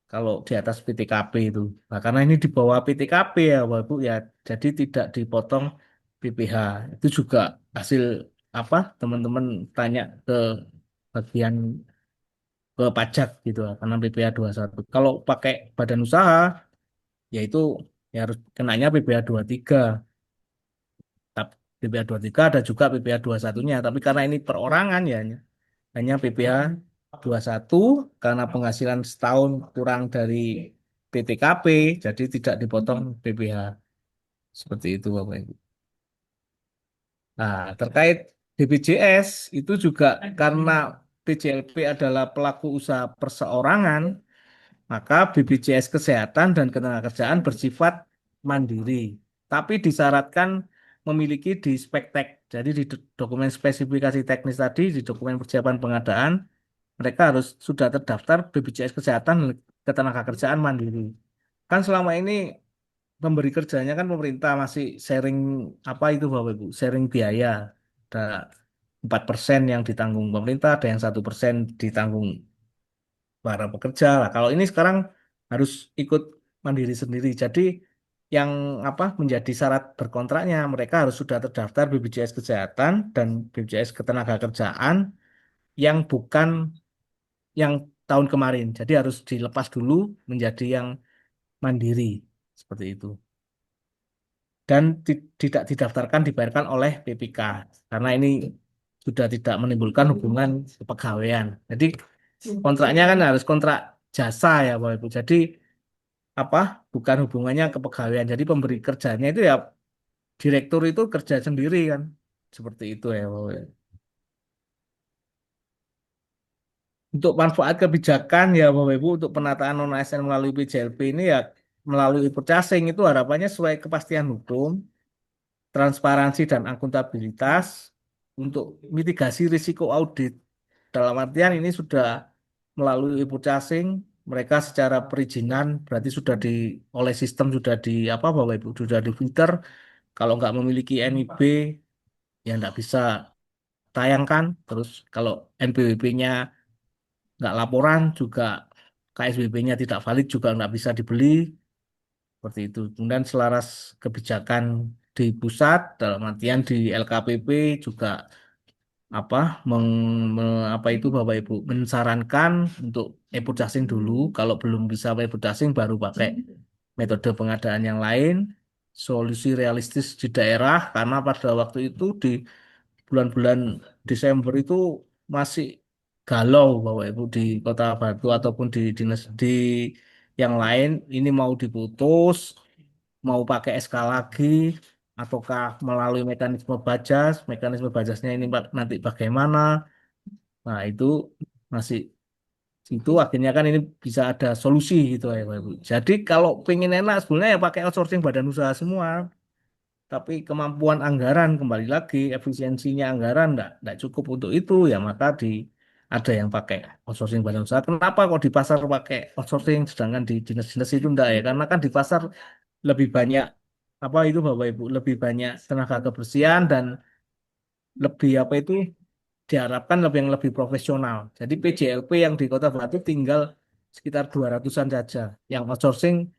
kalau di atas PTKP itu. Nah, karena ini di bawah PTKP ya, Bapak Ibu ya, jadi tidak dipotong PPh. Itu juga hasil apa? Teman-teman tanya ke bagian ke pajak gitu lah, karena PPh satu. Kalau pakai badan usaha, yaitu ya harus kenanya PPh tiga. Tapi PPh tiga ada juga PPh satunya, tapi karena ini perorangan ya hanya PPh satu karena penghasilan setahun kurang dari PTKP, jadi tidak dipotong PPh. Seperti itu Bapak Ibu. Nah, terkait BPJS itu juga karena PJLP adalah pelaku usaha perseorangan, maka BPJS Kesehatan dan Ketenagakerjaan bersifat mandiri, tapi disyaratkan memiliki di spektek. Jadi di dokumen spesifikasi teknis tadi, di dokumen persiapan pengadaan, mereka harus sudah terdaftar BPJS Kesehatan dan Ketenagakerjaan mandiri. Kan selama ini pemberi kerjanya kan pemerintah masih sharing apa itu Bapak Ibu, sharing biaya. Ada 4% yang ditanggung pemerintah, ada yang 1% ditanggung para pekerja. Lah, kalau ini sekarang harus ikut mandiri sendiri. Jadi yang apa menjadi syarat berkontraknya mereka harus sudah terdaftar BPJS Kesehatan dan BPJS Ketenagakerjaan yang bukan yang tahun kemarin. Jadi harus dilepas dulu menjadi yang mandiri seperti itu. Dan tidak didaftarkan dibayarkan oleh PPK karena ini sudah tidak menimbulkan hubungan kepegawaian. Jadi kontraknya kan harus kontrak jasa ya Bapak Ibu. Jadi apa bukan hubungannya kepegawaian. Jadi pemberi kerjanya itu ya direktur itu kerja sendiri kan. Seperti itu ya Bapak Ibu. Untuk manfaat kebijakan ya Bapak Ibu untuk penataan non ASN melalui PJLP ini ya melalui purchasing itu harapannya sesuai kepastian hukum, transparansi dan akuntabilitas untuk mitigasi risiko audit. Dalam artian ini sudah melalui purchasing, mereka secara perizinan berarti sudah di oleh sistem sudah di apa Bapak Ibu sudah di filter. Kalau nggak memiliki NIB ya nggak bisa tayangkan. Terus kalau NPWP-nya nggak laporan juga KSBB-nya tidak valid juga nggak bisa dibeli. Seperti itu. Kemudian selaras kebijakan di pusat dalam artian di LKPP juga apa apa itu Bapak Ibu mensarankan untuk e-purchasing dulu kalau belum bisa e-purchasing baru pakai metode pengadaan yang lain solusi realistis di daerah karena pada waktu itu di bulan-bulan Desember itu masih galau Bapak Ibu di Kota Batu ataupun di dinas di yang lain ini mau diputus, mau pakai SK lagi, ataukah melalui mekanisme bajasnya ini nanti bagaimana? Nah masih itu akhirnya kan ini bisa ada solusi gitu ya Bapak Ibu. Jadi kalau pengen enak sebenarnya ya pakai outsourcing badan usaha semua. Tapi kemampuan anggaran kembali lagi efisiensinya anggaran enggak cukup untuk itu ya maka ada yang pakai outsourcing badan usaha. Kenapa kok di pasar pakai outsourcing sedangkan di dinas-dinas itu enggak ya? Karena kan di pasar lebih banyak apa itu Bapak Ibu lebih banyak tenaga kebersihan dan lebih apa itu diharapkan yang lebih profesional. Jadi PJLP yang di Kota Batu tinggal sekitar 200-an saja. Yang outsourcing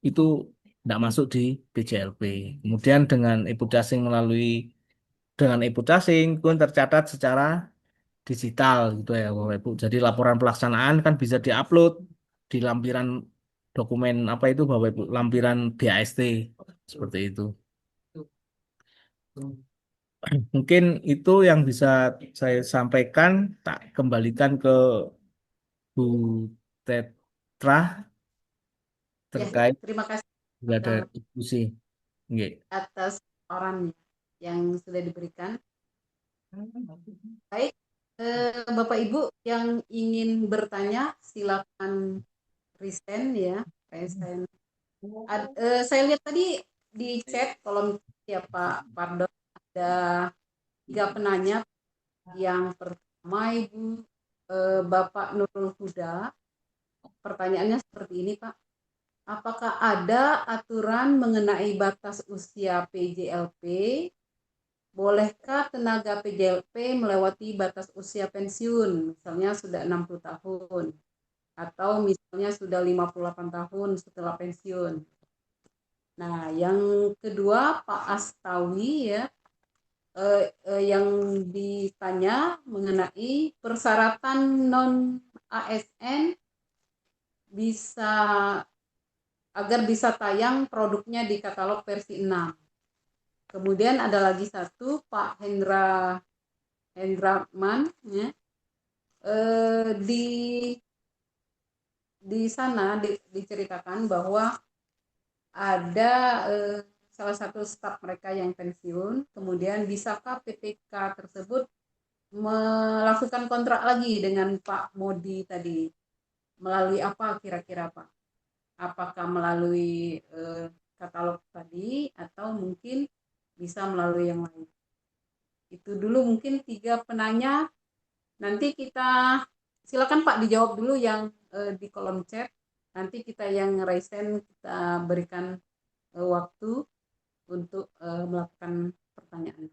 itu tidak masuk di PJLP. Kemudian dengan e-Budgeting pun tercatat secara digital gitu ya Bapak Ibu. Jadi laporan pelaksanaan kan bisa diupload di lampiran dokumen apa itu Bapak Ibu, lampiran BAST seperti itu. Mungkin itu yang bisa saya sampaikan, tak kembalikan ke Bu Tetra Ya, terkait terima kasih nggak ada eh, diskusi. Nggih. atas orannya yang sudah diberikan. Baik, Bapak Ibu yang ingin bertanya silakan Risen ya, Risen. Saya lihat tadi di chat kolom ya Pak Pardon ada 3 penanya. Yang pertama Ibu Bapak Nurul Huda, pertanyaannya seperti ini Pak. Apakah ada aturan mengenai batas usia PJLP? Bolehkah tenaga PJLP melewati batas usia pensiun, misalnya sudah 60 tahun, atau misalnya sudah 58 tahun setelah pensiun? Nah, yang kedua Pak Astawi ya, yang ditanya mengenai persyaratan non ASN bisa agar bisa tayang produknya di katalog versi 6. Kemudian ada lagi satu Pak Hendraman ya, di sana diceritakan bahwa ada salah satu staf mereka yang pensiun, kemudian bisakah PTK tersebut melakukan kontrak lagi dengan Pak Modi tadi? Melalui apa kira-kira Pak? Apakah melalui katalog tadi atau mungkin bisa melalui yang lain? Itu dulu mungkin 3 penanya. Nanti kita silakan Pak dijawab dulu yang di kolom chat. Nanti kita yang raisen kita berikan waktu untuk melakukan pertanyaan.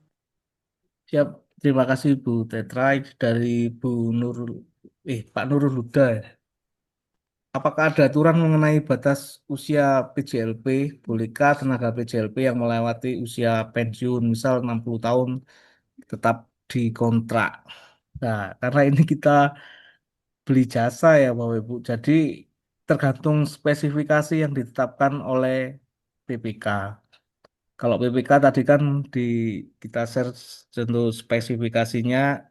Siap, terima kasih Bu Tetra dari Bu Nurul Pak Nurul Huda ya. Apakah ada aturan mengenai batas usia PJLP? Bolehkah tenaga PJLP yang melewati usia pensiun, misal 60 tahun, tetap dikontrak? Nah, karena ini kita beli jasa ya Bapak Ibu. Jadi tergantung spesifikasi yang ditetapkan oleh PPK. Kalau PPK tadi kan di kita share tentu spesifikasinya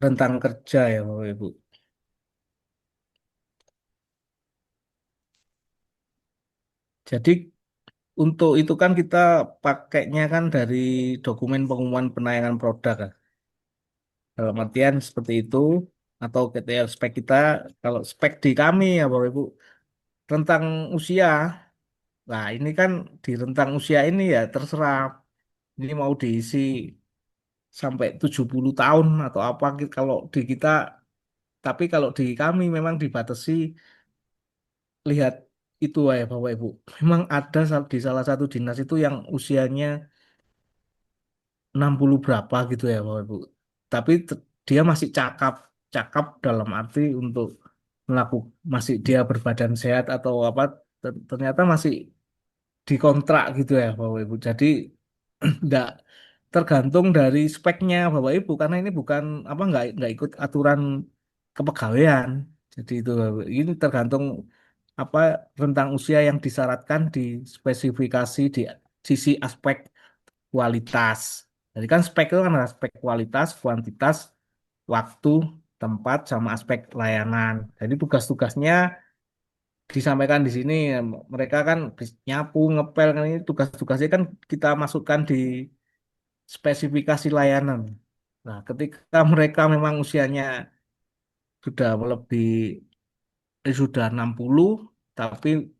rentang kerja ya Bapak Ibu. Jadi untuk itu kan kita pakainya kan dari dokumen pengumuman penayangan produk kan. Dalam artian seperti itu atau kita spek kita kalau spek di kami ya Bapak Ibu rentang usia. Nah, ini kan di rentang usia ini ya terserah ini mau diisi sampai 70 tahun atau apa kalau di kita tapi kalau di kami memang dibatasi lihat itu ya Bapak Ibu. Memang ada di salah satu dinas itu yang usianya 60 berapa gitu ya Bapak Ibu. Tapi dia masih cakap, cakap dalam arti untuk melakukan masih dia berbadan sehat atau apa ternyata masih dikontrak gitu ya Bapak Ibu. Jadi enggak tergantung dari speknya Bapak Ibu karena ini bukan apa enggak ikut aturan kepegawaian. Jadi itu ini tergantung apa rentang usia yang disyaratkan di spesifikasi di sisi aspek kualitas. Jadi kan spek itu kan ada aspek kualitas, kuantitas, waktu, tempat, sama aspek layanan. Jadi tugas-tugasnya disampaikan di sini. Mereka kan nyapu, ngepel, kan ini tugas-tugasnya kan kita masukkan di spesifikasi layanan. Nah, ketika mereka memang usianya sudah lebih sudah 60, tapi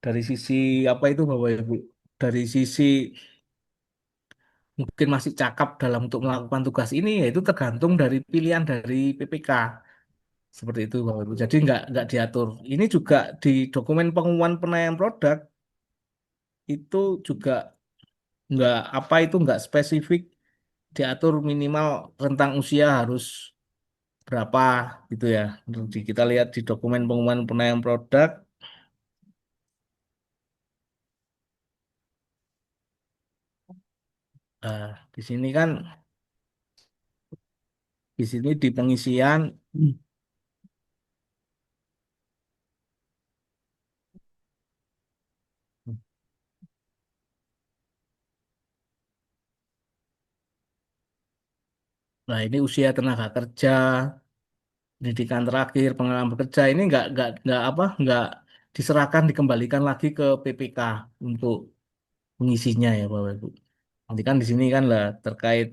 dari sisi apa itu Bapak Ibu, dari sisi mungkin masih cakap dalam untuk melakukan tugas ini, yaitu tergantung dari pilihan dari PPK seperti itu Bapak Ibu. Jadi nggak diatur. Ini juga di dokumen pengumuman penilaian produk itu juga nggak apa itu nggak spesifik diatur minimal rentang usia harus berapa gitu ya. Nanti kita lihat di dokumen pengumuman penilaian produk. Nah, di sini kan di sini di pengisian. Nah, ini usia tenaga kerja, pendidikan terakhir, pengalaman bekerja ini nggak apa nggak diserahkan dikembalikan lagi ke PPK untuk mengisinya ya Bapak Ibu. Nanti kan di sini kan lah terkait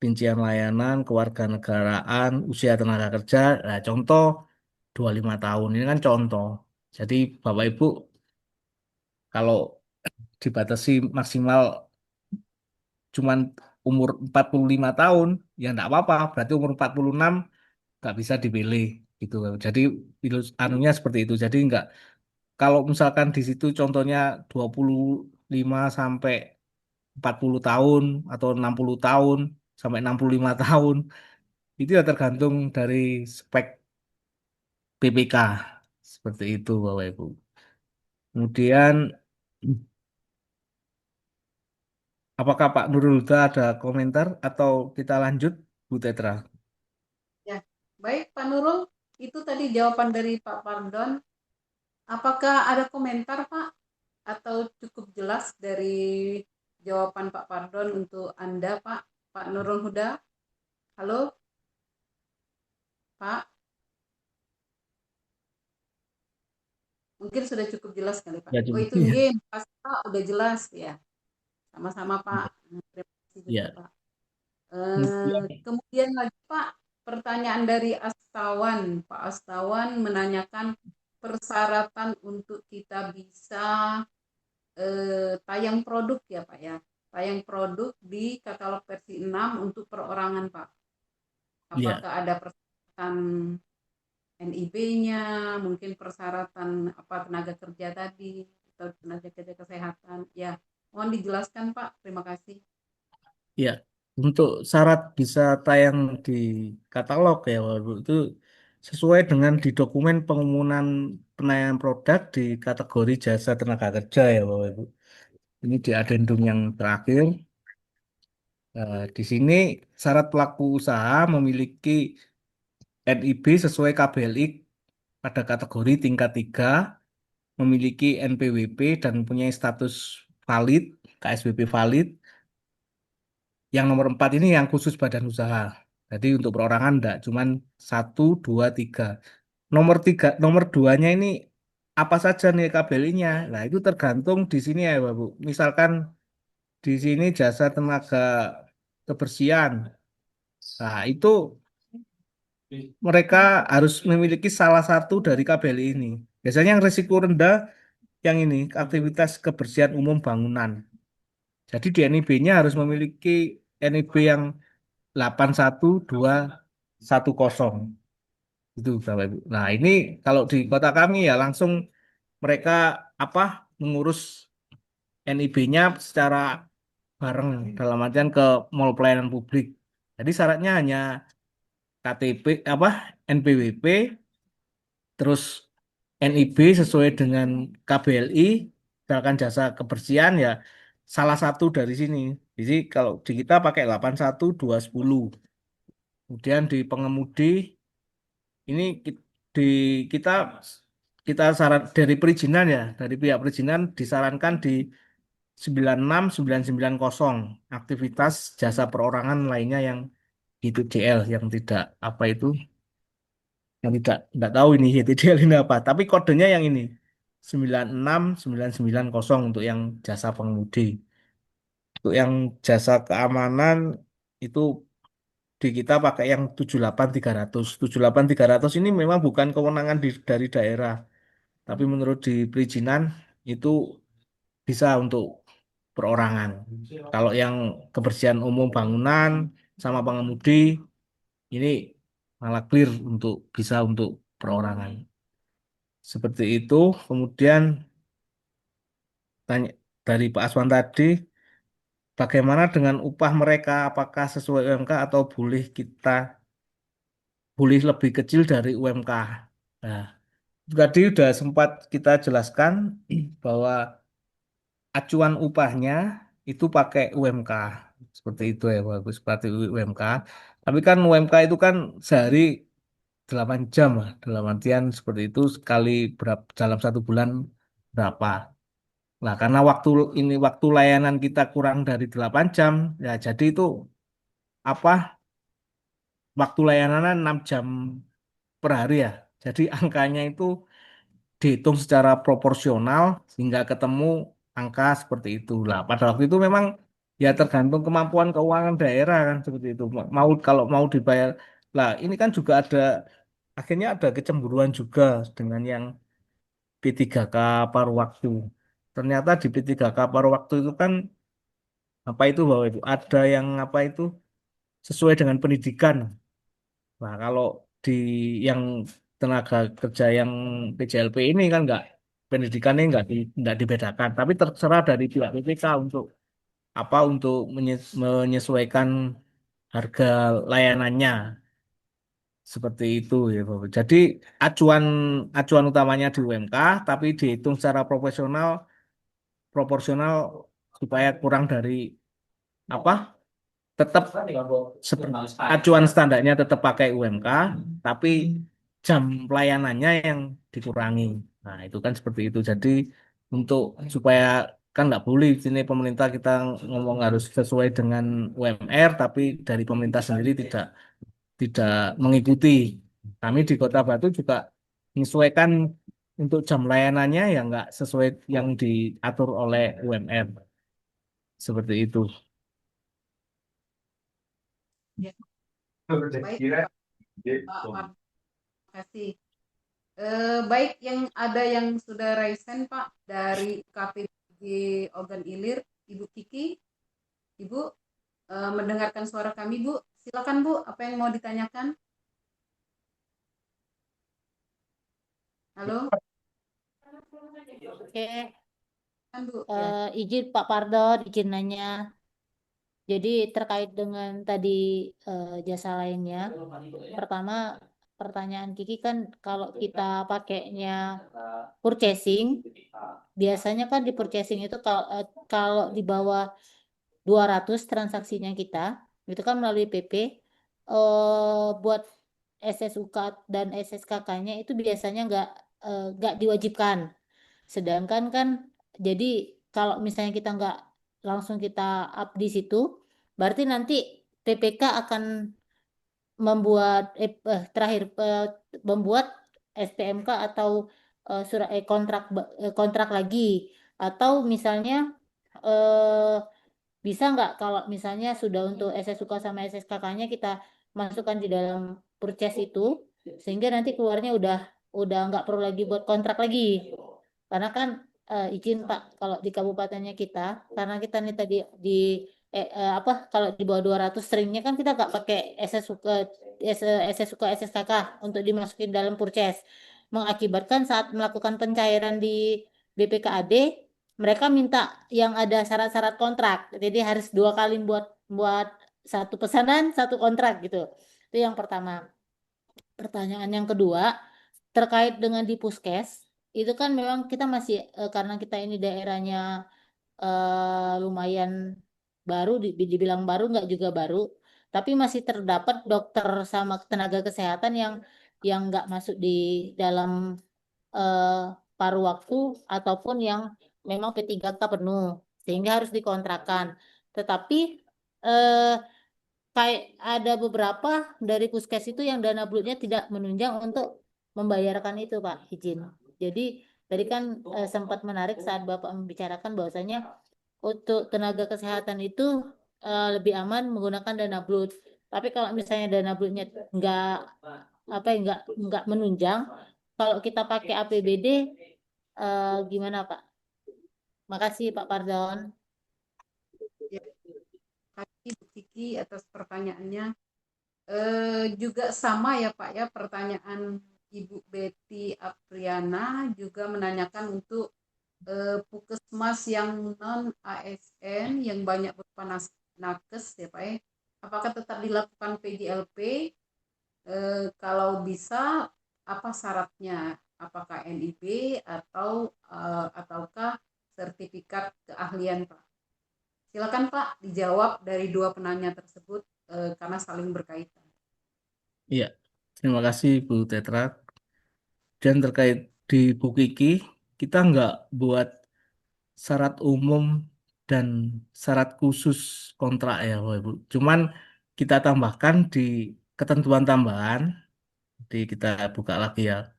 rincian layanan, kewarganegaraan, usia tenaga kerja. Nah, contoh 25 tahun ini kan contoh. Jadi Bapak Ibu kalau dibatasi maksimal cuman umur 45 tahun ya enggak apa-apa, berarti umur 46 nggak bisa dipilih gitu. Jadi anunya seperti itu. Jadi nggak kalau misalkan di situ contohnya 25 sampai 40 tahun atau 60 tahun sampai 65 tahun itu ya tergantung dari spek PPK seperti itu Bapak Ibu. Kemudian apakah Pak Nurul Huda ada komentar atau kita lanjut Bu Tetra? Ya, baik Pak Nurul, itu tadi jawaban dari Pak Pardon. Apakah ada komentar Pak atau cukup jelas dari jawaban Pak Pardon untuk Anda Pak? Pak Nurul Huda? Halo Pak, mungkin sudah cukup jelas kali Pak. Ya, Oh itu ya. game, pas Pak udah jelas ya. Sama-sama Pak. Terima kasih juga Ya. Pak. Kemudian Kemudian lagi Pak, pertanyaan dari Astawan. Pak Astawan menanyakan persyaratan untuk kita bisa tayang produk ya Pak ya. Tayang produk di katalog versi 6 untuk perorangan Pak. ya, Apakah ada persyaratan NIB-nya, mungkin persyaratan apa tenaga kerja tadi atau tenaga kerja kesehatan. Ya, mohon dijelaskan Pak. Terima kasih. ya. Untuk syarat bisa tayang di katalog ya, Bapak Ibu, itu sesuai dengan di dokumen pengumuman penayangan produk di kategori jasa tenaga kerja ya, Bapak Ibu. Ini di adendum yang terakhir. Di sini syarat pelaku usaha memiliki NIB sesuai KBLI pada kategori tingkat 3, memiliki NPWP dan punya status valid, KSBP valid. Yang nomor 4 ini yang khusus badan usaha. Jadi untuk perorangan enggak, cuman 1, 2, 3. Nomor duanya ini apa saja nih KBLI-nya? Nah itu tergantung di sini ya, Bapak. Misalkan di sini jasa tenaga kebersihan. Nah itu mereka harus memiliki salah satu dari KBLI ini. Biasanya yang risiko rendah yang ini aktivitas kebersihan umum bangunan. Jadi di NIB-nya harus memiliki NIB yang 81210 itu Bapak Ibu. Nah, ini kalau di kota kami ya langsung mereka apa mengurus NIB-nya secara bareng dalam artian ke mall pelayanan publik. Jadi syaratnya hanya KTP apa NPWP terus NIB sesuai dengan KBLI misalkan jasa kebersihan ya salah satu dari sini. Jadi kalau di kita pakai 81210. Kemudian di pengemudi ini di kita kita saran dari perizinan ya, dari pihak perizinan disarankan di 96990 aktivitas jasa perorangan lainnya yang YTDL yang tidak apa itu yang tidak tahu ini YTDL ini apa tapi kodenya yang ini 96990 untuk yang jasa pengemudi. Untuk yang jasa keamanan itu di kita pakai yang 78300. 78300 ini memang bukan kewenangan dari daerah, tapi menurut di perizinan itu bisa untuk perorangan. Kalau yang kebersihan umum bangunan sama pengemudi ini malah clear untuk bisa untuk perorangan. Seperti itu. Kemudian tanya dari Pak Aswan tadi, bagaimana dengan upah mereka? Apakah sesuai UMK atau boleh lebih kecil dari UMK? Nah, tadi sudah sempat kita jelaskan bahwa acuan upahnya itu pakai UMK. Seperti itu ya, bagus. Seperti UMK. Tapi kan UMK itu kan sehari 8 jam lah. Dalam artian seperti itu sekali berapa, dalam 1 bulan berapa. Nah, karena waktu layanan kita kurang dari 8 jam, ya jadi itu apa waktu layanannya 6 jam per hari ya. Jadi angkanya itu dihitung secara proporsional hingga ketemu angka seperti itu. Lah, pada waktu itu memang ya tergantung kemampuan keuangan daerah kan seperti itu. Kalau mau dibayar. Lah, ini kan juga akhirnya ada kecemburuan juga dengan yang P3K paruh waktu. Ternyata di P3K paruh waktu itu kan apa itu bahwa itu ada yang apa itu sesuai dengan pendidikan. Nah, kalau di yang tenaga kerja yang PJLP ini kan pendidikannya nggak dibedakan, tapi terserah dari pihak BPK untuk apa untuk menyesuaikan harga layanannya seperti itu ya Bapak. Jadi acuan acuan utamanya di UMK, tapi dihitung secara proporsional supaya kurang dari apa tetap acuan standarnya tetap pakai UMK, tapi jam pelayanannya yang dikurangi. Nah, itu kan seperti itu. Jadi untuk supaya kan nggak boleh di sini pemerintah kita ngomong harus sesuai dengan UMR, tapi dari pemerintah sendiri tidak mengikuti. Kami di Kota Batu juga menyesuaikan untuk jam layanannya yang nggak sesuai yang diatur oleh UMR. Seperti itu. Ya, baik, Pak Mar, terima kasih. Baik, yang ada yang sudah raisen Pak dari KPG Organ Ilir, Ibu Kiki. Ibu mendengarkan suara kami, Bu. Silakan Bu, apa yang mau ditanyakan? Halo, Oke, kan Bu? Ya. izin Pak Pardo, izin nanya. Jadi terkait dengan tadi jasa lainnya, pertama pertanyaan Kiki kan kalau kita pakainya purchasing, biasanya kan di purchasing itu kalau di bawah 200 transaksinya kita, itu kan melalui PP, buat SSUK dan SSKK-nya itu biasanya nggak diwajibkan. Sedangkan kan jadi kalau misalnya kita nggak langsung kita up di situ, berarti nanti TPK akan terakhir membuat SPMK atau surat kontrak lagi, atau misalnya eh, bisa nggak kalau misalnya sudah untuk SSUK sama SSKK-nya kita masukkan di dalam purchase itu, sehingga nanti keluarnya udah nggak perlu lagi buat kontrak lagi. Karena kan izin Pak, kalau di kabupatennya kita, karena kita nih tadi di apa kalau di bawah 200 seringnya kan kita nggak pakai SSUK, SSUK SSKK untuk dimasukin dalam purchase. Mengakibatkan saat melakukan pencairan di BPKAD, mereka minta yang ada syarat-syarat kontrak. Jadi harus 2 kali buat buat satu pesanan, satu kontrak gitu. Itu yang pertama. Pertanyaan yang kedua, terkait dengan di Puskes, itu kan memang kita masih karena kita ini daerahnya lumayan baru, dibilang baru nggak juga baru, tapi masih terdapat dokter sama tenaga kesehatan yang nggak masuk di dalam eh, paruh waktu ataupun yang memang P3K penuh. sehingga harus dikontrakkan. Tetapi eh, kayak ada beberapa dari Puskes itu yang dana bulutnya tidak menunjang untuk membayarkan itu, Pak, izin. Jadi tadi kan sempat menarik saat Bapak membicarakan bahwasanya untuk tenaga kesehatan itu lebih aman menggunakan dana bulut. Tapi kalau misalnya dana bulutnya nggak apa ya nggak menunjang, kalau kita pakai APBD gimana, Pak? Makasih, Pak Pardon. Ya, terima kasih Bu Kiki atas pertanyaannya. Juga sama ya Pak ya, pertanyaan Ibu Betty Apriana juga menanyakan untuk puskesmas yang non ASN yang banyak berupa nakes ya Pak ya. Apakah tetap dilakukan PJLP? Kalau bisa apa syaratnya? Apakah NIB ataukah sertifikat keahlian Pak? Silakan Pak dijawab dari dua penanya tersebut karena saling berkaitan. Iya, terima kasih Bu Tetra. Dan terkait di Bu Kiki, kita nggak buat syarat umum dan syarat khusus kontrak ya Bapak Ibu. Cuman kita tambahkan di ketentuan tambahan, di kita buka lagi ya.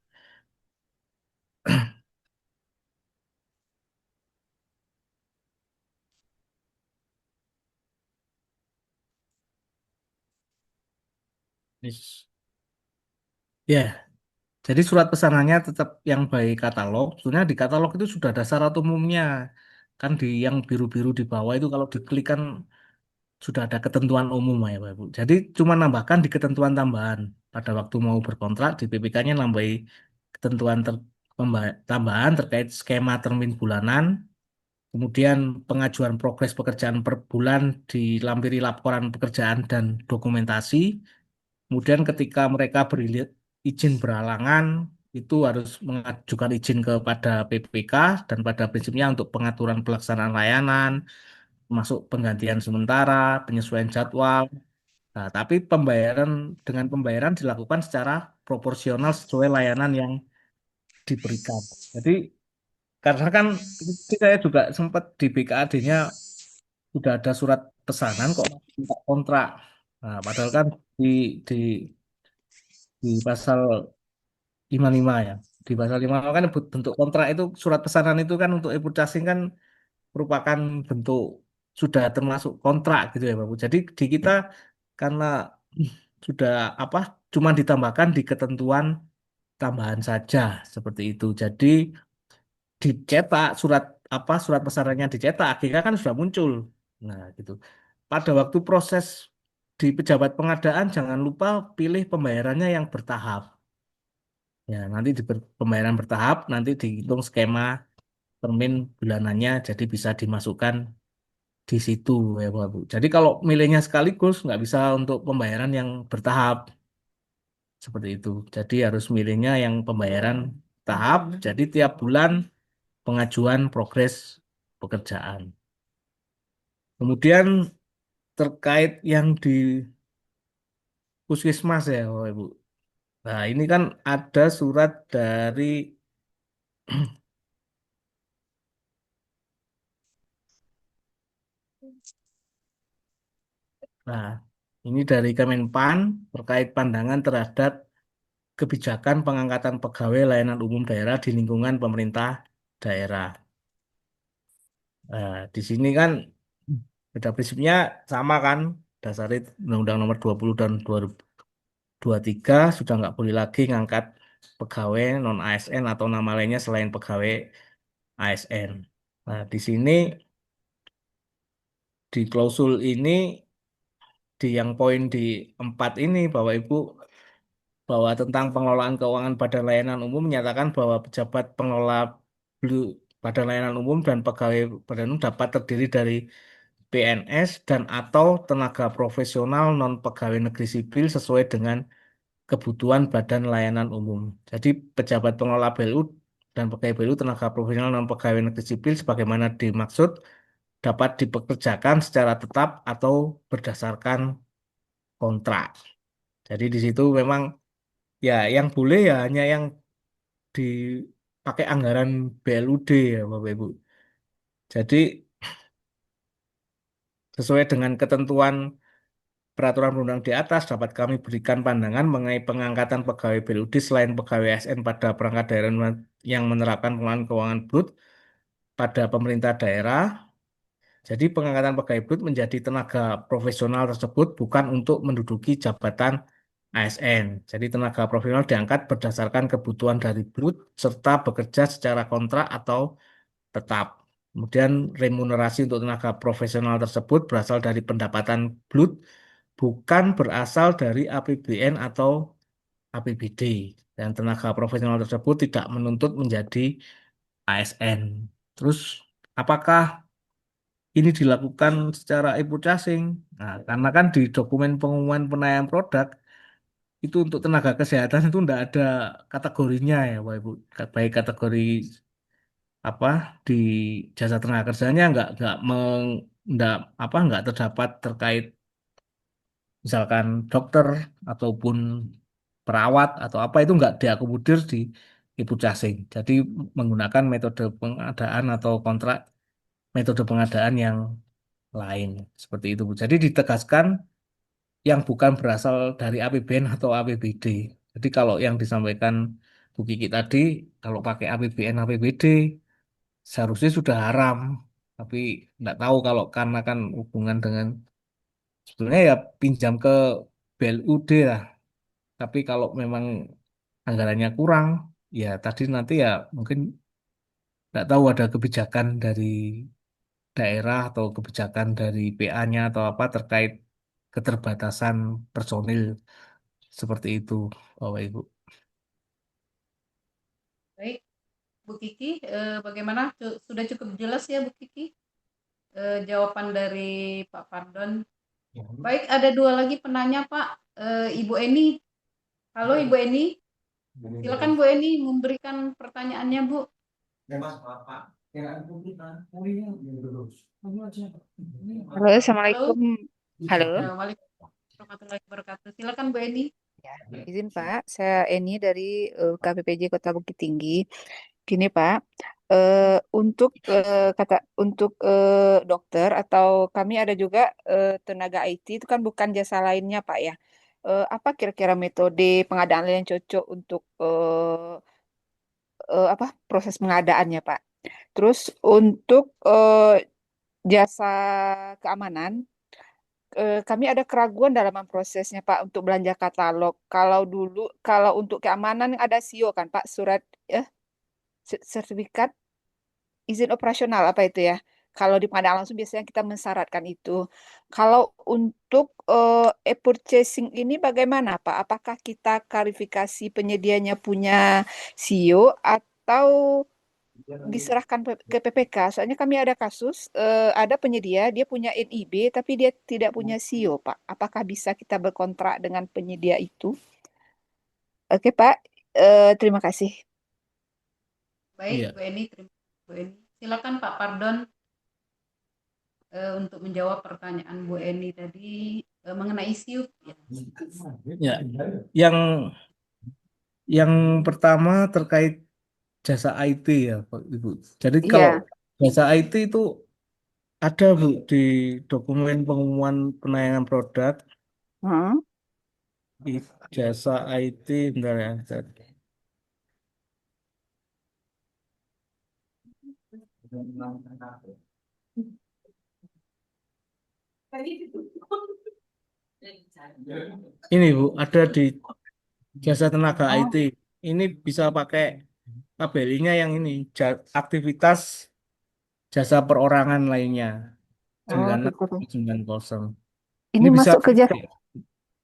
Yes. Ya, jadi surat pesanannya tetap yang by katalog. Sebenarnya di katalog itu sudah ada syarat umumnya. Kan di yang biru-biru di bawah itu kalau diklik kan sudah ada ketentuan umum ya Pak Ibu. Jadi cuma nambahkan di ketentuan tambahan. Pada waktu mau berkontrak di PPK-nya nambahi ketentuan tambahan terkait skema termin bulanan, kemudian pengajuan progres pekerjaan per bulan dilampiri laporan pekerjaan dan dokumentasi. Kemudian ketika mereka izin berhalangan itu harus mengajukan izin kepada PPK dan pada prinsipnya untuk pengaturan pelaksanaan layanan, masuk penggantian sementara, penyesuaian jadwal. Nah, tapi dengan pembayaran dilakukan secara proporsional sesuai layanan yang diberikan. Jadi karena kan ini saya juga sempat di BKAD-nya sudah ada surat pesanan kok minta kontrak. Nah, padahal kan di di di pasal 55 ya. Di pasal 55 kan bentuk kontrak itu surat pesanan itu kan untuk e charging kan merupakan bentuk sudah termasuk kontrak gitu ya, Bapak. Jadi di kita karena sudah apa cuma ditambahkan di ketentuan tambahan saja seperti itu. Jadi dicetak surat pesanannya dicetak akhirnya kan sudah muncul. Nah, gitu. Pada waktu proses di pejabat pengadaan jangan lupa pilih pembayarannya yang bertahap. Ya, nanti di pembayaran bertahap nanti dihitung skema termin bulanannya jadi bisa dimasukkan di situ ya Bapak Bu. Jadi kalau milihnya sekaligus nggak bisa untuk pembayaran yang bertahap seperti itu. Jadi harus milihnya yang pembayaran tahap. Jadi tiap bulan pengajuan progres pekerjaan. Kemudian terkait yang di Puskesmas ya Bapak Ibu. Nah ini kan ada surat dari, nah ini dari Kemenpan terkait pandangan terhadap kebijakan pengangkatan pegawai layanan umum daerah di lingkungan pemerintah daerah. Nah, di sini kan pada prinsipnya sama kan, dasar Undang-Undang Nomor 20 dan 2023 sudah nggak boleh lagi ngangkat pegawai non ASN atau nama lainnya selain pegawai ASN. Nah, di sini di klausul ini di yang poin di 4 ini Bapak Ibu bahwa tentang pengelolaan keuangan Badan Layanan Umum menyatakan bahwa pejabat pengelola Badan Layanan Umum dan pegawai Badan Umum dapat terdiri dari PNS dan atau tenaga profesional non pegawai negeri sipil sesuai dengan kebutuhan Badan Layanan Umum. Jadi pejabat pengelola BLU dan pegawai BLU tenaga profesional non pegawai negeri sipil sebagaimana dimaksud dapat dipekerjakan secara tetap atau berdasarkan kontrak. Jadi di situ memang ya yang boleh ya hanya yang dipakai anggaran BLUD ya Bapak Ibu. Jadi Sesuai dengan ketentuan peraturan perundang di atas, dapat kami berikan pandangan mengenai pengangkatan pegawai BLUD selain pegawai ASN pada perangkat daerah yang menerapkan pengelolaan keuangan brut pada pemerintah daerah. Jadi pengangkatan pegawai brut menjadi tenaga profesional tersebut bukan untuk menduduki jabatan ASN. Jadi tenaga profesional diangkat berdasarkan kebutuhan dari brut serta bekerja secara kontrak atau tetap. Kemudian remunerasi untuk tenaga profesional tersebut berasal dari pendapatan brut, bukan berasal dari APBN atau APBD. Dan tenaga profesional tersebut tidak menuntut menjadi ASN. Terus, apakah ini dilakukan secara e-processing? Nah, karena kan di dokumen pengumuman penayangan produk itu untuk tenaga kesehatan itu tidak ada kategorinya ya, Bapak Ibu. Baik kategori apa di jasa tenaga kerjanya nggak nggak terdapat terkait misalkan dokter ataupun perawat atau apa itu nggak diakomodir di ibu casing. Jadi menggunakan metode pengadaan atau kontrak metode pengadaan yang lain seperti itu, Bu. Jadi ditegaskan yang bukan berasal dari APBN atau APBD. Jadi kalau yang disampaikan Bu Kiki tadi kalau pakai APBN APBD seharusnya sudah haram, tapi nggak tahu kalau karena kan hubungan dengan sebetulnya ya pinjam ke BLUD lah. Tapi kalau memang anggarannya kurang, ya tadi nanti ya mungkin nggak tahu ada kebijakan dari daerah atau kebijakan dari PA-nya atau apa terkait keterbatasan personil seperti itu, Bapak Ibu. Baik, Bu Kiki, bagaimana? Sudah cukup jelas ya, Bu Kiki, jawaban dari Pak Pardon. Baik, ada dua lagi penanya, Pak. Ibu Eni. Halo, Ibu Eni. Silakan Bu Eni memberikan pertanyaannya, Bu. Halo, Assalamualaikum. Halo, Waalaikumsalam warahmatullahi wabarakatuh. Silakan Bu Eni. ya, izin Pak, saya Eni dari KPPJ Kota Bukit Tinggi. Gini Pak, untuk dokter atau kami ada juga tenaga IT itu kan bukan jasa lainnya Pak ya. Apa kira-kira metode pengadaan yang cocok untuk apa proses pengadaannya Pak? Terus untuk jasa keamanan kami ada keraguan dalam prosesnya Pak untuk belanja katalog. Kalau untuk keamanan ada SIO kan Pak, surat sertifikat izin operasional apa itu ya. Kalau di pengadaan langsung biasanya kita mensyaratkan itu. Kalau untuk e-purchasing ini bagaimana Pak? Apakah kita klarifikasi penyedianya punya SIO atau diserahkan ke PPK? Soalnya kami ada kasus, ada penyedia, dia punya NIB, tapi dia tidak punya SIO, Pak. Apakah bisa kita berkontrak dengan penyedia itu? Oke, Pak. Terima kasih. Baik, Iya. Bu Eni, terima kasih Bu Eni. Silakan Pak Pardon untuk menjawab pertanyaan Bu Eni tadi mengenai SIUP. Ya, yang pertama terkait jasa IT ya, Pak Ibu. Jadi kalau Iya. jasa IT itu ada Bu di dokumen pengumuman penayangan produk. Hmm. Jasa IT, bentar ya. Ini Bu, ada di jasa tenaga Oh, IT. Ini bisa pakai tabelnya yang ini, aktivitas jasa perorangan lainnya. oh gitu. 9690. Ini Ini bisa masuk ke jasa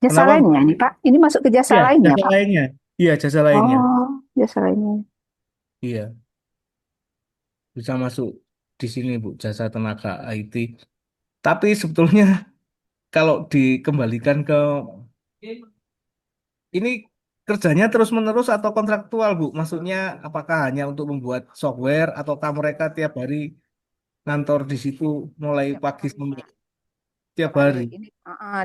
kenapa? lainnya nih, Pak? Ini masuk ke jasa Iya, lainnya, jasa Pak? lainnya. Iya, jasa lainnya. Oh, jasa lainnya. Iya, bisa masuk di sini Bu, jasa tenaga IT. Tapi sebetulnya kalau dikembalikan ke ini kerjanya terus-menerus atau kontraktual, Bu? Maksudnya apakah hanya untuk membuat software ataukah mereka tiap hari kantor di situ mulai pagi sampai tiap hari? Ini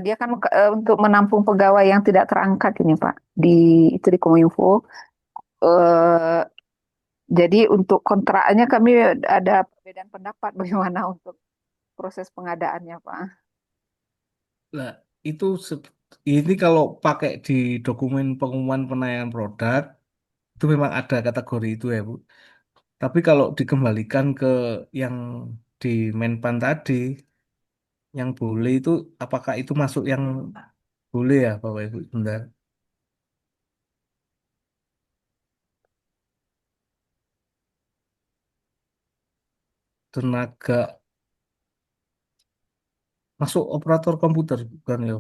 dia kan untuk menampung pegawai yang tidak terangkat ini, Pak. Di Kominfo. Eh, jadi untuk kontraknya kami ada perbedaan pendapat bagaimana untuk proses pengadaannya, Pak? Lah, itu ini kalau pakai di dokumen pengumuman penayangan produk, itu memang ada kategori itu ya, Bu. Tapi kalau dikembalikan ke yang di Menpan tadi, yang boleh itu, apakah itu masuk yang boleh ya, Bapak Ibu? Bentar. Tenaga, masuk operator komputer, bukan ya?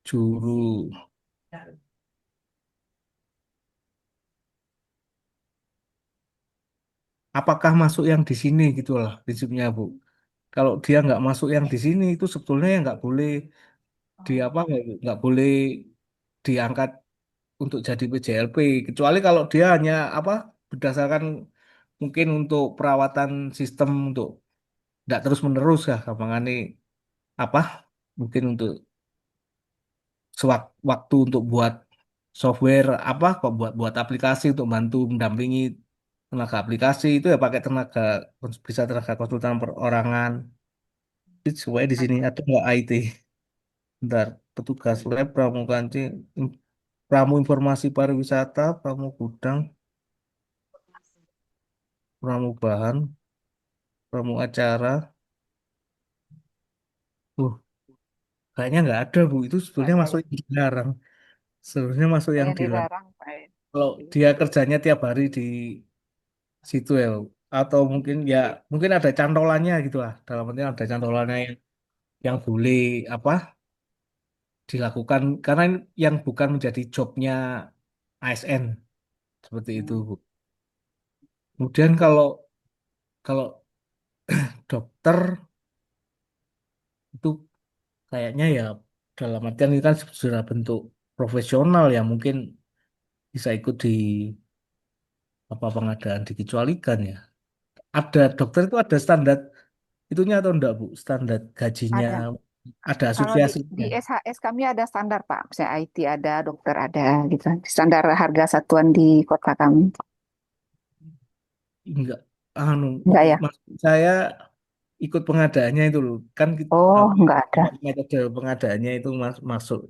Juru, apakah masuk yang di sini gitu lah prinsipnya, Bu. Kalau dia nggak masuk yang di sini, itu sebetulnya ya nggak boleh di apa, nggak boleh diangkat untuk jadi PJLP, kecuali kalau dia hanya apa berdasarkan mungkin untuk perawatan sistem untuk tidak terus menerus ya gampangane apa mungkin untuk waktu untuk buat software apa kok buat buat aplikasi untuk bantu mendampingi tenaga aplikasi itu ya pakai tenaga bisa tenaga konsultan perorangan itu semuanya di sini atau nggak IT. Bentar, petugas lab pramu informasi pariwisata pramu gudang pramu bahan pramu acara. Kayaknya nggak ada, Bu. Itu Nggak sebenarnya ada masuk ya? yang dilarang. Sebenarnya masuk Ada yang yang dilarang. dilarang, Pak. Kalau Oke. dia kerjanya tiap hari di situ ya, Bu. Atau mungkin ya, mungkin ada cantolannya gitu lah. Dalam artian ada cantolannya yang boleh apa dilakukan. Karena yang bukan menjadi jobnya ASN. Seperti itu, Hmm. Bu. Kemudian kalau kalau dokter itu kayaknya ya dalam artian ini kan sudah bentuk profesional ya. Mungkin bisa ikut di apa pengadaan dikecualikan ya. Ada dokter itu ada standar itunya atau enggak Bu? Standar gajinya Ada. ada Kalau di asosiasinya? SHS kami ada standar, Pak. Misalnya IT ada, dokter ada, gitu. Standar harga satuan di kota kami. Enggak. Anu, Enggak ya? maksud saya ikut pengadaannya itu loh. Kan Oh, apa enggak ada. metode pengadaannya itu masuk.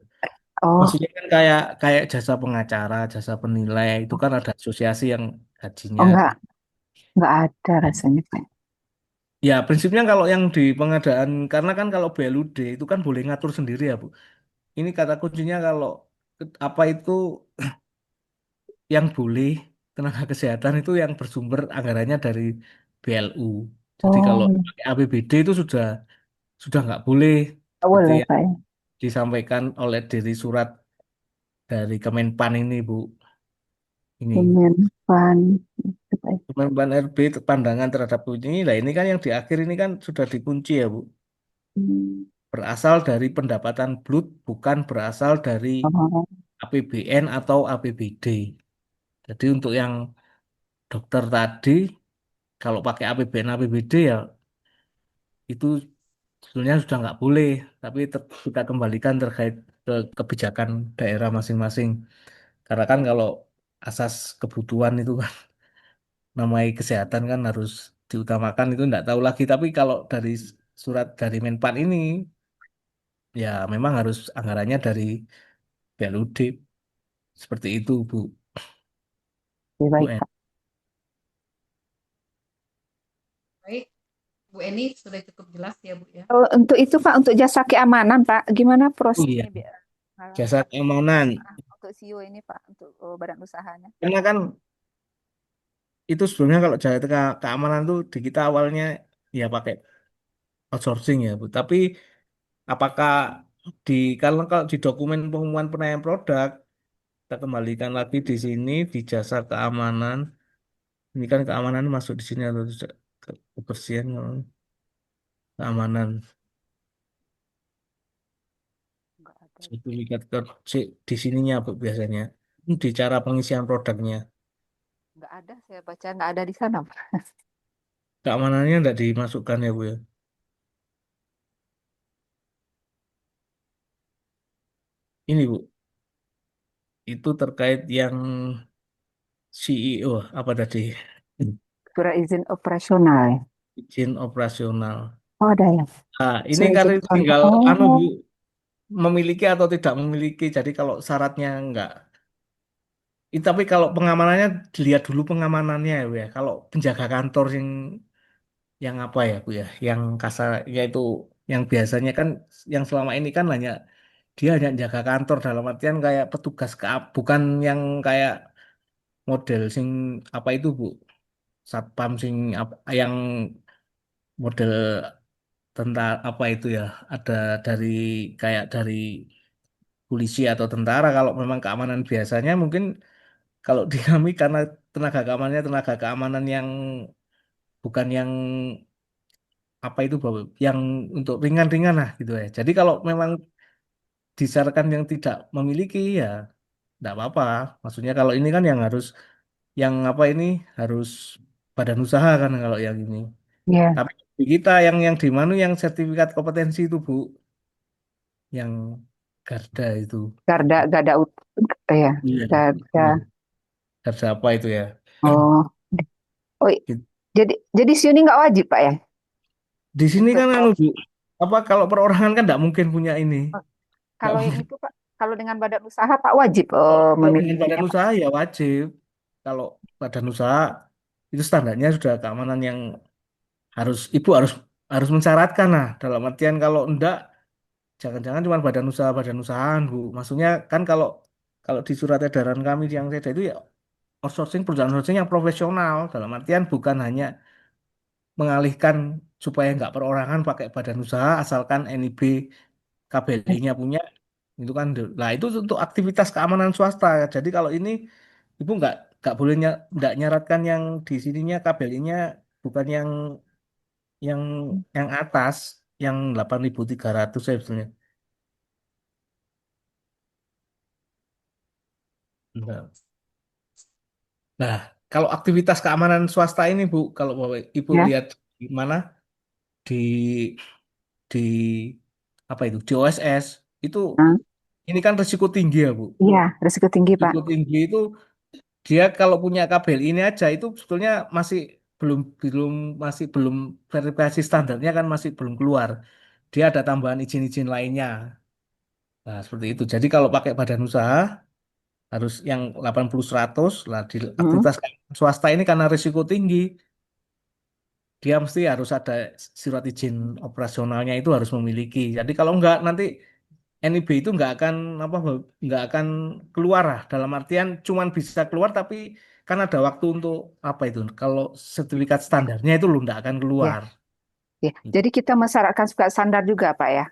Oh, Maksudnya kan kayak kayak jasa pengacara, jasa penilai itu kan ada asosiasi yang gajinya. oh enggak ada rasanya, Pak. Ya, prinsipnya kalau yang di pengadaan karena kan kalau BLUD itu kan boleh ngatur sendiri ya, Bu. Ini kata kuncinya kalau apa itu yang boleh tenaga kesehatan itu yang bersumber anggarannya dari BLU. Jadi kalau Oh, pakai APBD itu sudah nggak boleh enggak seperti boleh, yang Pak. Ya. disampaikan oleh dari surat dari Kemenpan ini, Bu. Ini Kemenpan. Gitu, Pak. Kemenpan RB pandangan terhadap ini. Nah, ini kan yang di akhir ini kan sudah dikunci ya, Bu. Hmm. Berasal dari pendapatan BLUT bukan berasal dari Oh, APBN atau APBD. Jadi untuk yang dokter tadi kalau pakai APBN APBD ya itu sebenarnya sudah nggak boleh, tapi kita kembalikan terkait ke kebijakan daerah masing-masing. Karena kan kalau asas kebutuhan itu kan namanya kesehatan kan harus diutamakan itu nggak tahu lagi. Tapi kalau dari surat dari Menpan ini ya memang harus anggarannya dari BLUD seperti itu Bu. oke, Bu baik, En. Pak. Baik, Bu Eni sudah cukup jelas ya, Bu ya. Untuk itu, Pak, untuk jasa keamanan, Pak, gimana Oh iya, prosesnya biar jasa keamanan. untuk CEO ini, Pak, untuk badan usahanya? Karena kan itu sebelumnya kalau jasa keamanan tuh di kita awalnya ya pakai outsourcing ya Bu. Tapi apakah di kalau di dokumen pengumuman penayangan produk kita kembalikan lagi di sini di jasa keamanan. Ini kan keamanan masuk di sini atau tidak? Kebersihan keamanan Enggak ada. sertifikat di sininya Bu biasanya. Ini di cara pengisian produknya. Enggak ada, saya baca enggak ada di sana, Pak. Keamanannya tidak dimasukkan ya Bu ya. Ini Bu, itu terkait yang CEO apa tadi? Surat izin operasional. Ya. Izin operasional. Oh, ada ya. Nah, ini Sudah kan jadi contoh. tinggal anu Oh, Bu, memiliki atau tidak memiliki. Jadi kalau syaratnya enggak, tapi kalau pengamanannya dilihat dulu pengamanannya ya, Bu, ya. Kalau penjaga kantor yang apa ya Bu ya, yang kasar yaitu yang biasanya kan yang selama ini kan dia hanya jaga kantor dalam artian kayak petugas bukan yang kayak model sing apa itu Bu, satpam sing yang model tentara apa itu ya, ada dari kayak dari polisi atau tentara. Kalau memang keamanan biasanya mungkin kalau di kami karena tenaga keamanan yang bukan yang apa itu Bapak, yang untuk ringan-ringan lah gitu ya. Jadi kalau memang disarankan yang tidak memiliki ya tidak apa-apa. Maksudnya kalau ini kan yang harus yang apa ini harus badan usaha kan kalau yang ini. iya. Tapi di kita yang di mana yang sertifikat kompetensi itu Bu, yang Garda itu. Garda ya. Iya. Garda. Hmm. Garda apa itu ya? Oh, oh, Gitu. jadi Siuni nggak wajib Pak ya? Di sini Untuk kan anu Bu, apa kalau perorangan kan tidak mungkin punya ini. Nggak kalau yang mungkin. itu Pak, kalau dengan badan usaha Pak wajib Kalau dengan badan memilikinya Pak. usaha ya wajib. Kalau badan usaha itu standarnya sudah keamanan yang ibu harus harus mensyaratkan lah. Dalam artian kalau enggak, jangan-jangan cuma badan usahaan Bu. Maksudnya kan kalau kalau di surat edaran kami yang saya itu ya outsourcing perusahaan outsourcing yang profesional. Dalam artian bukan hanya mengalihkan supaya nggak perorangan pakai badan usaha asalkan NIB KBLI-nya punya itu kan lah itu untuk aktivitas keamanan swasta. Jadi kalau ini ibu nggak boleh nggak nyaratkan yang di sininya KBLI-nya bukan yang yang atas yang 8.300 sebetulnya. Nah, nah, kalau aktivitas keamanan swasta ini Bu, kalau Bapak Ibu Ya. lihat di mana di di apa itu di OSS itu Hmm. ini kan risiko tinggi ya Bu. Iya, risiko tinggi Pak. Risiko tinggi itu dia kalau punya kabel ini aja itu sebetulnya masih belum belum masih belum verifikasi standarnya kan masih belum keluar. Dia ada tambahan izin-izin lainnya. Nah, seperti itu. Jadi kalau pakai badan usaha harus yang 80-100 lah di Hmm. aktivitas swasta ini karena risiko tinggi, dia mesti harus ada surat izin operasionalnya itu harus memiliki. Jadi kalau enggak nanti NIB itu nggak akan keluar lah dalam artian cuman bisa keluar tapi kan ada waktu untuk apa itu kalau sertifikat standarnya itu loh nggak akan Ya, keluar. ya. Jadi kita mensyaratkan juga standar juga Pak ya.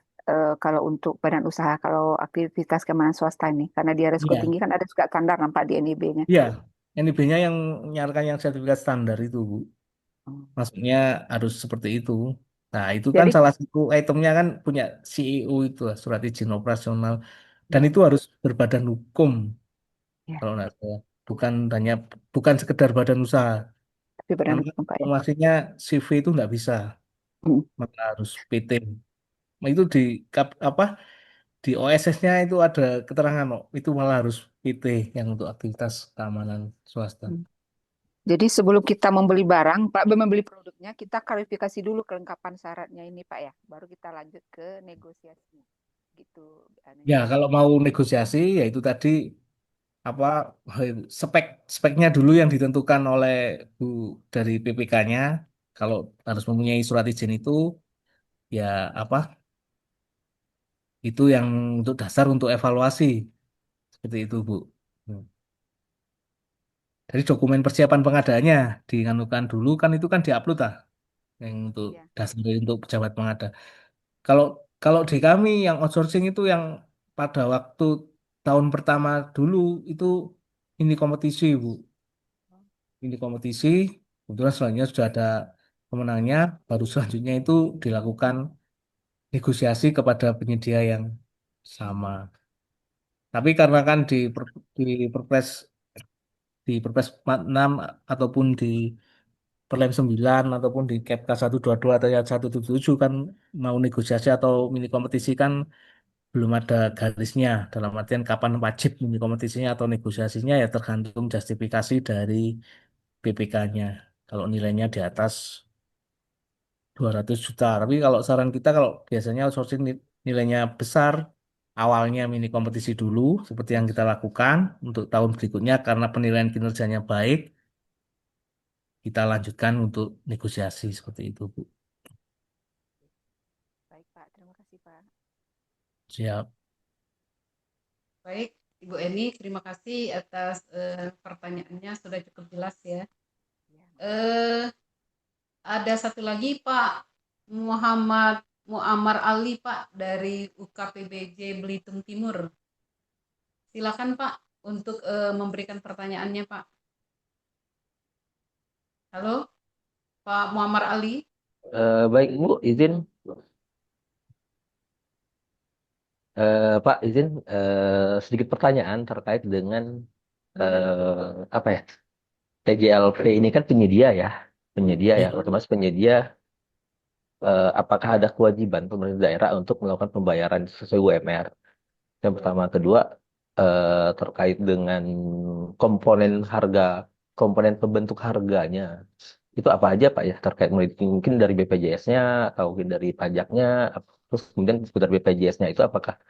Kalau untuk badan usaha, kalau aktivitas keamanan swasta ini, karena dia risiko Iya, tinggi kan ada juga standar nampak di NIB-nya. iya. NIB-nya yang nyalakan yang sertifikat standar itu, Bu. Maksudnya harus seperti itu. Nah, itu kan Jadi, salah satu itemnya kan punya CEO itu lah, surat izin operasional. Dan ya, itu harus berbadan hukum ya. kalau nggak salah. Bukan hanya bukan sekedar badan usaha. Tapi badan Karena hukum Pak ya. informasinya CV itu nggak bisa, Hmm. maka harus PT. Nah, itu di apa di OSS-nya itu ada keterangan kok, itu malah harus PT yang untuk aktivitas keamanan swasta. Hmm. Jadi sebelum kita membeli barang, Pak, membeli produknya, kita klarifikasi dulu kelengkapan syaratnya ini, Pak ya. Baru kita lanjut ke negosiasi. Gitu, Ya, anunya Pak. kalau mau negosiasi ya itu tadi apa speknya dulu yang ditentukan oleh Bu dari PPK-nya. Kalau harus mempunyai surat izin itu ya apa itu yang untuk dasar untuk evaluasi seperti itu Bu. Hmm. Dari dokumen persiapan pengadaannya dianukan dulu kan itu kan diupload lah yang untuk Ya. dasar untuk pejabat pengada. Kalau kalau di kami yang outsourcing itu yang pada waktu tahun pertama dulu itu ini kompetisi Bu. Ini kompetisi kebetulan selanjutnya sudah ada pemenangnya baru selanjutnya itu dilakukan negosiasi kepada penyedia yang sama. Tapi karena kan di Perpres di Perpres 46 ataupun di Perlem 9 ataupun di Kepka 122 atau yang 177 kan mau negosiasi atau mini kompetisi kan belum ada garisnya dalam artian kapan wajib mini kompetisinya atau negosiasinya ya tergantung justifikasi dari BPK-nya. Kalau nilainya di atas 200 juta. Tapi kalau saran kita kalau biasanya outsourcing nilainya besar, awalnya mini kompetisi dulu seperti yang kita lakukan untuk tahun berikutnya karena penilaian kinerjanya baik, kita lanjutkan untuk negosiasi seperti itu, Bu. Baik, Pak. Terima kasih, Pak. Siap. Baik, Ibu Eni, terima kasih atas pertanyaannya, sudah cukup jelas ya. Ya. Eh, ada satu lagi Pak Muhammad Muammar Ali Pak dari UKPBJ Belitung Timur. Silakan Pak untuk memberikan pertanyaannya Pak. Halo, Pak Muammar Ali. Baik Bu, izin Pak izin sedikit pertanyaan terkait dengan apa ya, TJLP ini kan penyedia ya, penyedia ya, Ya. otomatis penyedia. Apakah ada kewajiban pemerintah daerah untuk melakukan pembayaran sesuai UMR? Yang pertama, kedua terkait dengan komponen harga, komponen pembentuk harganya. Itu apa aja Pak ya terkait mungkin dari BPJS-nya atau mungkin dari pajaknya, terus kemudian seputar BPJS-nya itu apakah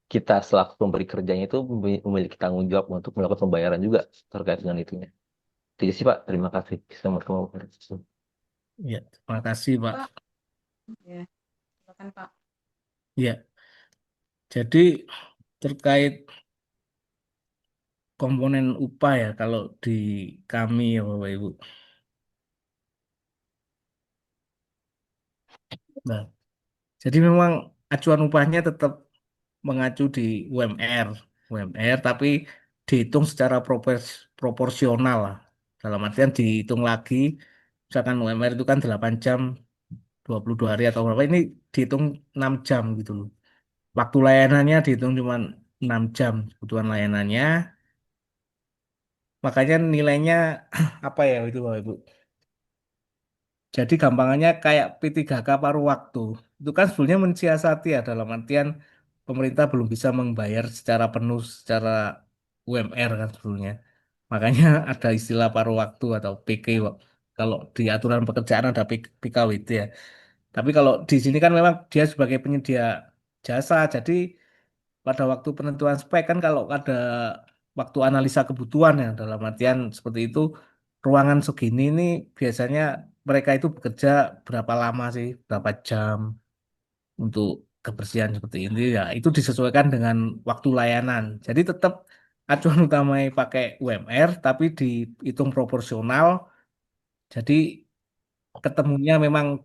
kita selaku pemberi kerjanya itu memiliki tanggung jawab untuk melakukan pembayaran juga terkait dengan itunya. Itu sih Pak, terima kasih. Assalamualaikum. Ya, terima kasih, Pak. Pak, ya, silakan Pak. Ya, jadi terkait komponen upah ya, kalau di kami ya Bapak Ibu. Nah, jadi memang acuan upahnya tetap mengacu di UMR, UMR tapi dihitung secara proporsional lah. Dalam artian dihitung lagi, misalkan UMR itu kan 8 jam, 22 hari atau berapa, ini dihitung 6 jam gitu loh. Waktu layanannya dihitung cuma 6 jam kebutuhan layanannya, makanya nilainya apa ya itu Bapak Ibu. Jadi gampangannya kayak P3K paruh waktu. Itu kan sebetulnya mensiasati ya dalam artian pemerintah belum bisa membayar secara penuh secara UMR kan sebetulnya. Makanya ada istilah paruh waktu atau PK. Kalau di aturan pekerjaan ada PKWT ya. Tapi kalau di sini kan memang dia sebagai penyedia jasa. Jadi pada waktu penentuan spek kan kalau ada waktu analisa kebutuhan ya dalam artian seperti itu ruangan segini ini biasanya mereka itu bekerja berapa lama sih, berapa jam untuk kebersihan seperti ini ya itu disesuaikan dengan waktu layanan. Jadi tetap acuan utamanya pakai UMR tapi dihitung proporsional. Jadi ketemunya memang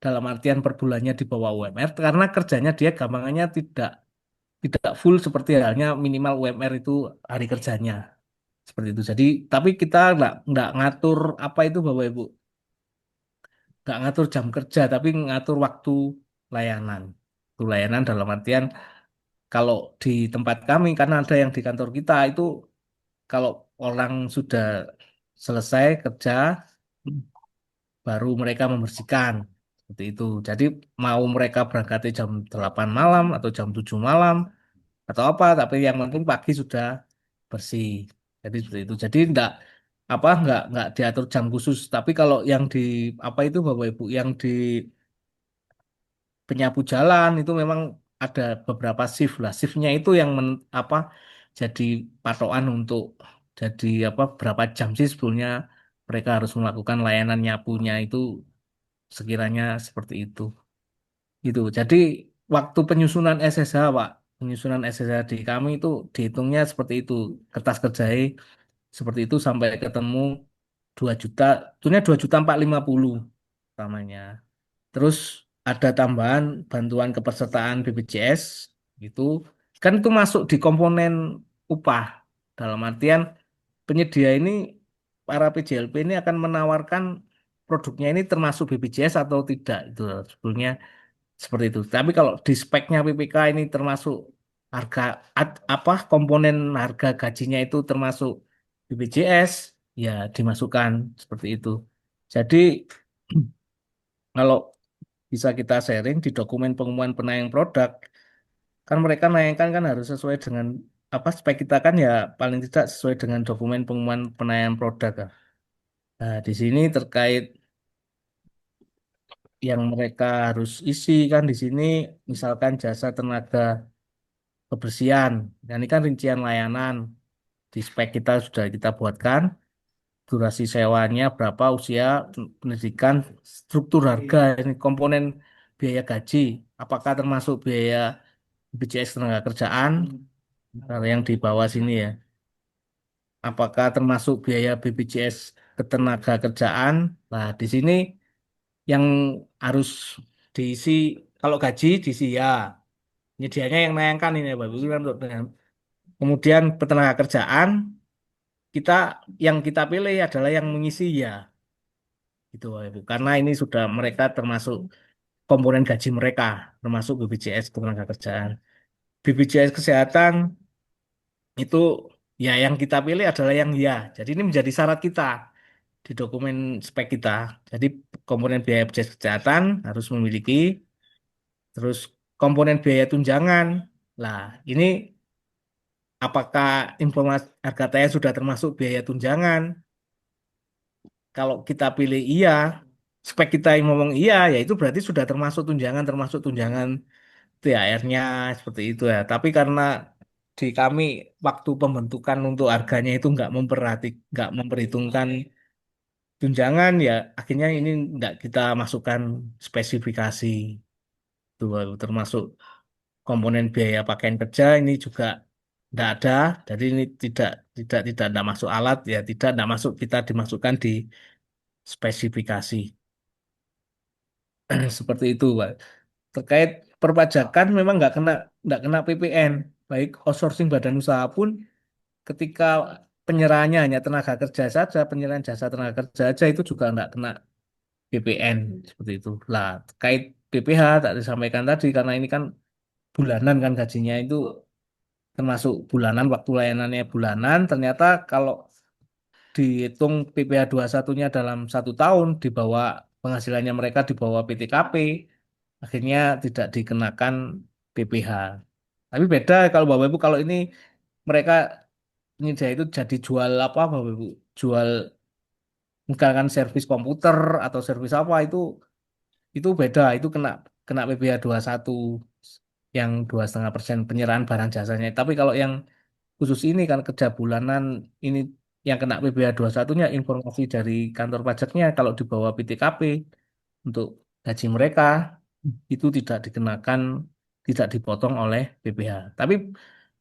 dalam artian per bulannya di bawah UMR karena kerjanya dia gampangannya tidak full seperti halnya minimal UMR itu hari kerjanya seperti itu. Jadi tapi kita nggak ngatur apa itu Bapak Ibu, nggak ngatur jam kerja tapi ngatur waktu layanan. Waktu layanan dalam artian kalau di tempat kami karena ada yang di kantor kita itu kalau orang sudah selesai kerja baru mereka membersihkan seperti itu. Jadi mau mereka berangkat jam 8 malam atau jam 7 malam atau apa tapi yang penting pagi sudah bersih jadi seperti itu jadi enggak diatur jam khusus tapi kalau yang di apa itu Bapak Ibu yang di penyapu jalan itu memang ada beberapa shift lah shiftnya itu yang apa jadi patokan untuk jadi apa berapa jam sih sebetulnya mereka harus melakukan layanan nyapunya itu sekiranya seperti itu jadi waktu penyusunan SSH Pak penyusunan SSH di kami itu dihitungnya seperti itu kertas kerjanya seperti itu sampai ketemu 2 juta, sebetulnya 2.450.000 utamanya. Terus ada tambahan bantuan kepesertaan BPJS itu kan itu masuk di komponen upah. Dalam artian penyedia ini para PJLP ini akan menawarkan produknya ini termasuk BPJS atau tidak itu sebetulnya seperti itu. Tapi kalau di speknya PPK ini termasuk harga apa komponen harga gajinya itu termasuk BPJS ya dimasukkan seperti itu. Jadi kalau bisa kita sharing di dokumen pengumuman penayang produk kan mereka nayangkan kan harus sesuai dengan apa spek kita kan ya paling tidak sesuai dengan dokumen pengumuman penayang produk. Kan. Nah, di sini terkait yang mereka harus isi kan di sini, misalkan jasa tenaga kebersihan. Dan ini kan rincian layanan. Di spek kita sudah kita buatkan, durasi sewanya berapa, usia, pendidikan, struktur harga, ini komponen biaya gaji, apakah termasuk biaya BPJS tenaga kerjaan, kalau yang di bawah sini ya, apakah termasuk biaya BPJS ketenaga kerjaan. Nah, di sini yang harus diisi, kalau gaji diisi ya, nyedianya yang nayangkan ini ya, Bapak Ibu, kan kemudian ketenaga kerjaan kita yang kita pilih adalah yang mengisi ya, gitu Bapak Ibu. Karena ini sudah mereka termasuk komponen gaji mereka, termasuk BPJS ketenagakerjaan. BPJS kesehatan itu ya yang kita pilih adalah yang ya. Jadi ini menjadi syarat kita di dokumen spek kita. Jadi komponen biaya BPJS kesehatan harus memiliki, terus komponen biaya tunjangan. Lah, ini apakah informasi harga tayar sudah termasuk biaya tunjangan? Kalau kita pilih iya, spek kita yang ngomong iya, ya itu berarti sudah termasuk tunjangan THR-nya seperti itu ya. Tapi karena di kami waktu pembentukan untuk harganya itu nggak memperhitungkan tunjangan ya, akhirnya ini nggak kita masukkan spesifikasi itu termasuk komponen biaya pakaian kerja ini juga nggak ada. Jadi ini tidak masuk alat ya, tidak masuk kita dimasukkan di spesifikasi. Seperti itu, Pak. Terkait perpajakan memang nggak kena PPN. Baik outsourcing badan usaha pun ketika penyerahannya hanya tenaga kerja saja, penyerahan jasa tenaga kerja saja itu juga nggak kena PPN seperti itu. Lah, terkait PPh tak disampaikan tadi karena ini kan bulanan kan gajinya itu termasuk bulanan, waktu layanannya bulanan. Ternyata kalau dihitung PPh 21-nya dalam 1 tahun di bawah penghasilannya mereka di bawah PTKP, akhirnya tidak dikenakan PPh. Tapi beda kalau Bapak Ibu, kalau ini mereka penyedia itu jadi jual apa Bapak Ibu? Jual misalkan servis komputer atau servis apa itu beda, itu kena kena PPh 21 yang 2,5% penyerahan barang jasanya. Tapi kalau yang khusus ini kan kerja bulanan ini yang kena PPh 21-nya informasi dari kantor pajaknya kalau di bawah PTKP untuk gaji mereka itu tidak dikenakan, tidak dipotong oleh PPh. Tapi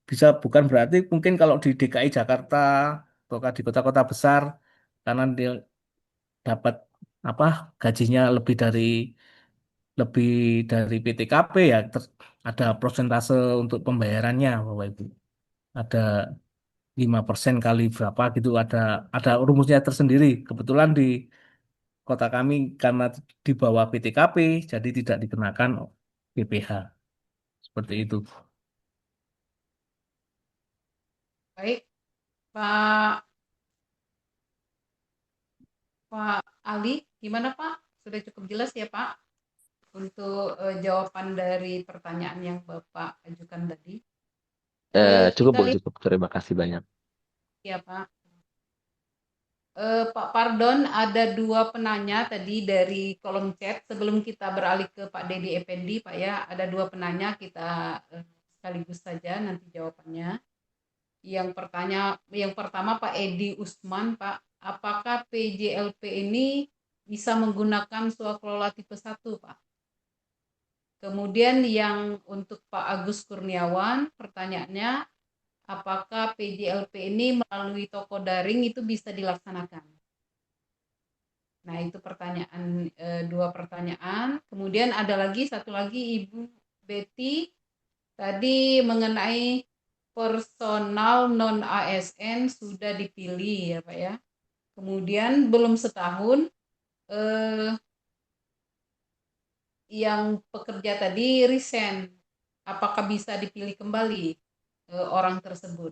bisa bukan berarti mungkin kalau di DKI Jakarta atau di kota-kota besar karena dia dapat apa gajinya lebih dari PTKP ya ada prosentase untuk pembayarannya Bapak Ibu. Ada 5% kali berapa gitu ada rumusnya tersendiri. Kebetulan di kota kami karena di bawah PTKP jadi tidak dikenakan PPh. Seperti itu. Baik, Pak Pak Ali, gimana Pak? Sudah cukup jelas ya Pak untuk jawaban dari pertanyaan yang Bapak ajukan tadi. Cukup Kita Bu, lihat cukup. Terima kasih banyak. ya Pak. Pak Pardon, ada 2 penanya tadi dari kolom chat. Sebelum kita beralih ke Pak Dedi Effendi, Pak ya, ada 2 penanya kita sekaligus saja nanti jawabannya. Yang pertama Pak Edi Usman, Pak, apakah PJLP ini bisa menggunakan swakelola tipe 1, Pak? Kemudian yang untuk Pak Agus Kurniawan, pertanyaannya, apakah PJLP ini melalui toko daring itu bisa dilaksanakan? Nah, itu 2 pertanyaan. Kemudian ada satu lagi Ibu Betty tadi mengenai personal non ASN sudah dipilih ya Pak ya. Kemudian belum setahun yang pekerja tadi resign. Apakah bisa dipilih kembali orang tersebut?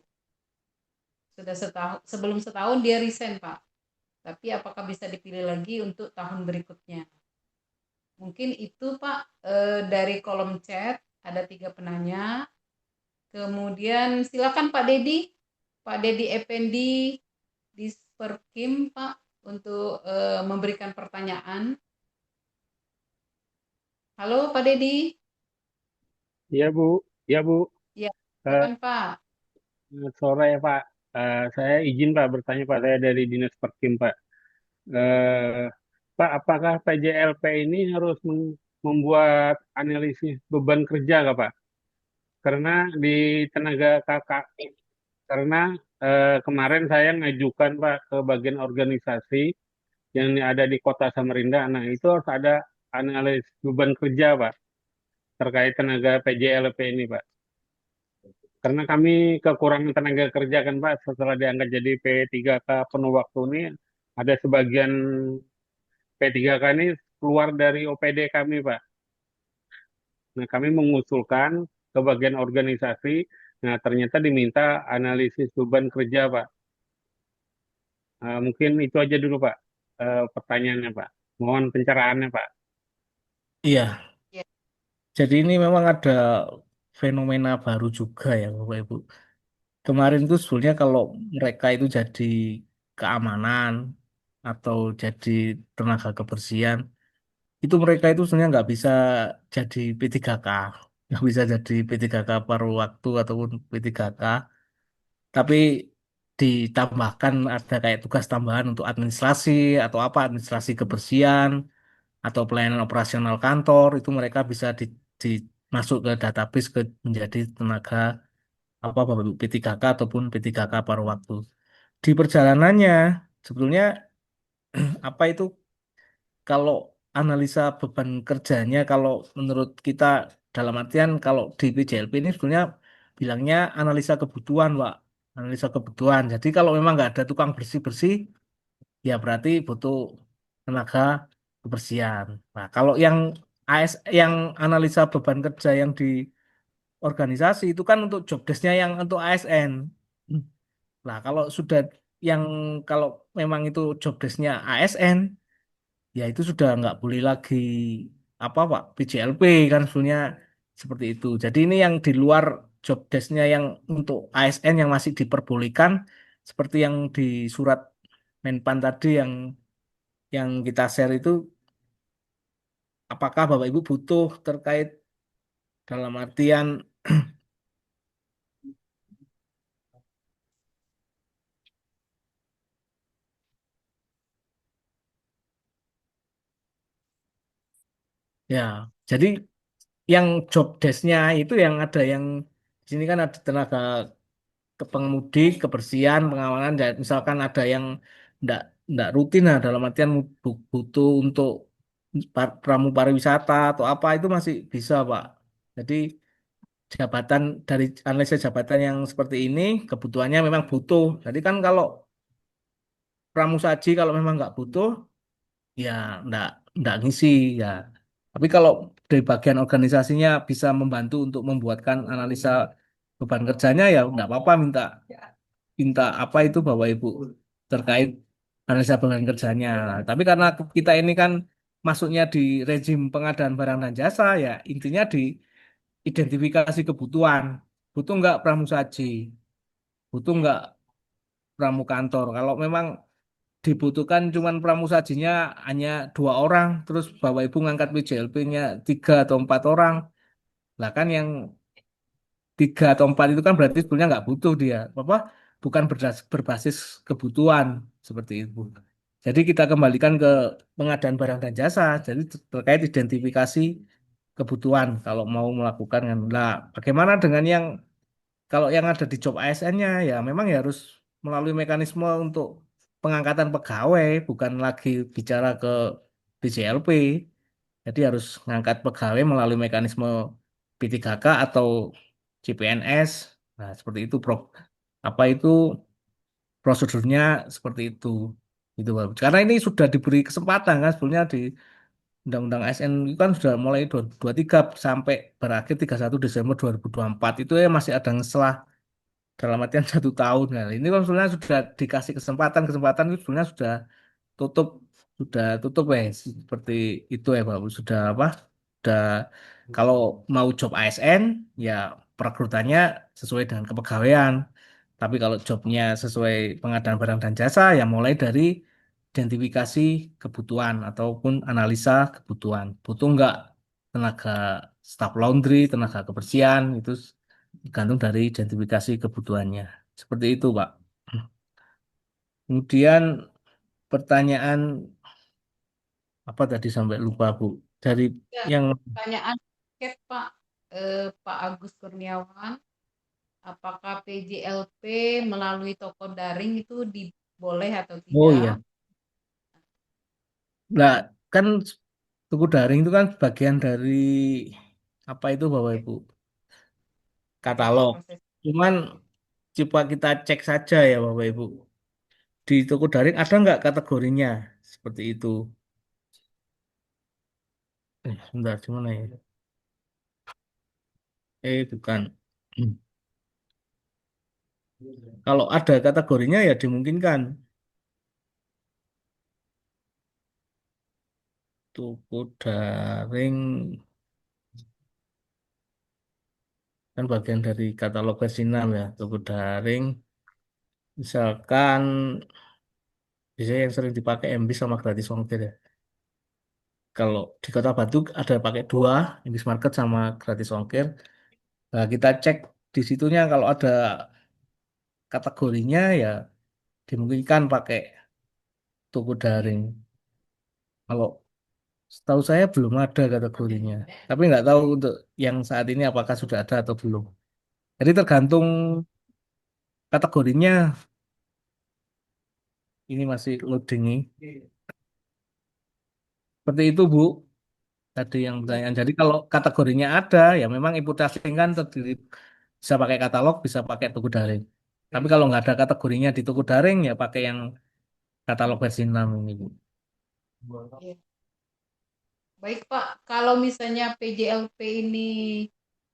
Sebelum setahun dia resign Pak. Tapi apakah bisa dipilih lagi untuk tahun berikutnya? Mungkin itu Pak dari kolom chat ada 3 penanya. Kemudian silakan Pak Dedi Effendi di Perkim, Pak, untuk memberikan pertanyaan. Halo Pak Dedi. Iya Bu, iya Bu. Ya, Eh, silakan Pak. Sore ya Pak. Saya izin Pak bertanya Pak, saya dari Dinas Perkim Pak. Eh, Pak, apakah PJLP ini harus membuat analisis beban kerja nggak Pak? Karena di tenaga kakak, karena kemarin saya ngajukan Pak ke bagian organisasi yang ada di Kota Samarinda. Nah itu harus ada analisis beban kerja Pak terkait tenaga PJLP ini Pak. Karena kami kekurangan tenaga kerja kan Pak, setelah diangkat jadi P3K penuh waktu ini, ada sebagian P3K ini keluar dari OPD kami Pak. Nah kami mengusulkan ke bagian organisasi, nah ternyata diminta analisis beban kerja Pak. Mungkin itu aja dulu Pak, pertanyaannya Pak. Mohon pencerahannya Pak. Iya, Ya, jadi ini memang ada fenomena baru juga ya Bapak Ibu. Kemarin itu sebetulnya kalau mereka itu jadi keamanan atau jadi tenaga kebersihan, itu mereka itu sebenarnya nggak bisa jadi P3K, nggak bisa jadi P3K paruh waktu ataupun P3K, tapi ditambahkan ada kayak tugas tambahan untuk administrasi atau apa, administrasi kebersihan atau pelayanan operasional kantor, itu mereka bisa masuk ke database menjadi tenaga apa Bapak Ibu, P3K ataupun P3K paruh waktu. Di perjalanannya sebetulnya apa itu, kalau analisa beban kerjanya, kalau menurut kita dalam artian kalau di PJLP ini sebenarnya bilangnya analisa kebutuhan, Pak. Analisa kebutuhan. Jadi kalau memang nggak ada tukang bersih-bersih, ya berarti butuh tenaga kebersihan. Nah, kalau yang yang analisa beban kerja yang di organisasi itu kan untuk job desk-nya yang untuk ASN. Nah, kalau sudah yang kalau memang itu job desk-nya ASN, ya itu sudah nggak boleh lagi apa Pak PJLP kan sebenarnya seperti itu. Jadi ini yang di luar job desk-nya yang untuk ASN yang masih diperbolehkan seperti yang di surat Menpan tadi yang kita share itu, apakah Bapak Ibu butuh terkait dalam artian ya. Jadi yang job desk-nya itu yang ada yang di sini kan ada tenaga pengemudi, kebersihan, pengawalan, dan misalkan ada yang enggak rutin, nah dalam artian butuh untuk pramu pariwisata atau apa itu masih bisa, Pak. Jadi jabatan dari analisa jabatan yang seperti ini kebutuhannya memang butuh. Jadi kan kalau pramusaji kalau memang nggak butuh ya enggak ngisi ya. Tapi kalau dari bagian organisasinya bisa membantu untuk membuatkan analisa beban kerjanya ya enggak apa-apa, minta minta apa itu Bapak Ibu terkait analisa beban kerjanya. Tapi karena kita ini kan masuknya di rezim pengadaan barang dan jasa ya intinya di identifikasi kebutuhan. Butuh nggak pramusaji? Butuh nggak pramu kantor? Kalau memang dibutuhkan cuman pramusajinya hanya 2 orang, terus Bapak Ibu ngangkat PJLP-nya 3 atau 4 orang, lah kan yang 3 atau 4 itu kan berarti sebenarnya nggak butuh dia, apa bukan berbasis kebutuhan seperti itu. Jadi kita kembalikan ke pengadaan barang dan jasa, jadi terkait identifikasi kebutuhan kalau mau melakukan kan. Lah, bagaimana dengan yang kalau yang ada di job ASN-nya ya memang ya harus melalui mekanisme untuk pengangkatan pegawai, bukan lagi bicara ke BJLP. Jadi harus ngangkat pegawai melalui mekanisme P3K atau CPNS. Nah, seperti itu, Prof. Apa itu prosedurnya seperti itu. Gitu, Pak. Karena ini sudah diberi kesempatan kan sebetulnya di Undang-Undang ASN itu kan sudah mulai 2023 sampai berakhir 31 Desember 2024. Itu ya masih ada ngeselah dalam artian 1 tahun. Nah, ini kan sebenarnya sudah dikasih kesempatan itu sebenarnya tutup tutup ya seperti itu ya Pak. Sudah apa? Sudah kalau mau job ASN ya perekrutannya sesuai dengan kepegawaian. Tapi kalau jobnya sesuai pengadaan barang dan jasa ya mulai dari identifikasi kebutuhan ataupun analisa kebutuhan. Butuh nggak tenaga staf laundry, tenaga kebersihan, itu tergantung dari identifikasi kebutuhannya. Seperti itu, Pak. Kemudian pertanyaan apa tadi sampai lupa, Bu? Dari Ya, yang pertanyaan terakhir, Pak, Pak Agus Kurniawan, apakah PJLP melalui toko daring itu boleh atau oh tidak? iya, nah kan toko daring itu kan bagian dari apa itu Bapak Ibu? Katalog. Proses. Cuman coba kita cek saja ya Bapak Ibu. Di toko daring ada nggak kategorinya? Seperti itu. Sebentar, gimana ya? Bukan. Kalau ada kategorinya ya dimungkinkan. Toko daring kan bagian dari katalog versi 6 ya. Toko daring, misalkan biasanya yang sering dipakai MB sama gratis ongkir ya. Kalau di Kota Batu ada pakai dua, MB Market sama gratis ongkir. Nah, kita cek di situnya kalau ada kategorinya ya dimungkinkan pakai toko daring. Kalau setahu saya belum ada kategorinya. Tapi nggak tahu untuk yang saat ini apakah sudah ada atau belum. Jadi tergantung kategorinya. Ini masih loading nih. Seperti itu, Bu. Tadi yang pertanyaan. Jadi kalau kategorinya ada, ya memang imputasi kan terdiri bisa pakai katalog, bisa pakai toko daring. Tapi kalau nggak ada kategorinya di toko daring, ya pakai yang katalog versi 6 ini, Bu. Ya. Baik, Pak. Kalau misalnya PJLP ini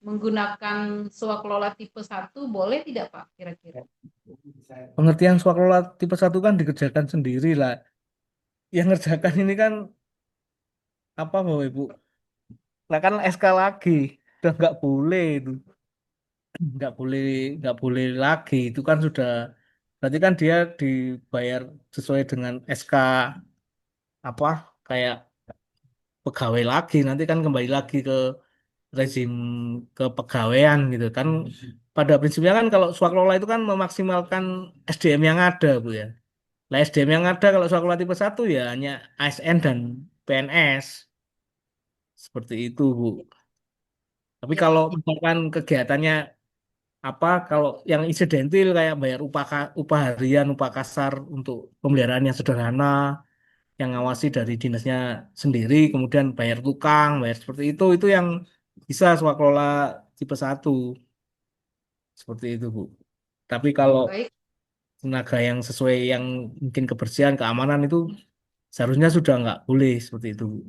menggunakan swakelola tipe 1, boleh tidak, Pak, kira-kira? Pengertian swakelola tipe 1 kan dikerjakan sendiri lah. Yang ngerjakan ini kan apa, Bapak Ibu? Nah kan SK lagi. Udah nggak boleh itu. Nggak boleh, nggak boleh lagi. Itu kan sudah, berarti kan dia dibayar sesuai dengan SK apa kayak pegawai lagi nanti kan kembali lagi ke rezim kepegawaian gitu kan pada prinsipnya kan kalau swaklola itu kan memaksimalkan SDM yang ada Bu ya. Nah SDM yang ada kalau swaklola tipe 1 ya hanya ASN dan PNS seperti itu Bu. Tapi Ya, kalau Pak. misalkan kegiatannya apa kalau yang insidentil kayak bayar upah upah harian upah kasar untuk pemeliharaan yang sederhana yang ngawasi dari dinasnya sendiri, kemudian bayar tukang, bayar seperti itu yang bisa swakelola tipe 1 seperti itu, Bu. Tapi kalau Baik, tenaga yang sesuai yang mungkin kebersihan, keamanan itu seharusnya sudah nggak boleh seperti itu, Bu.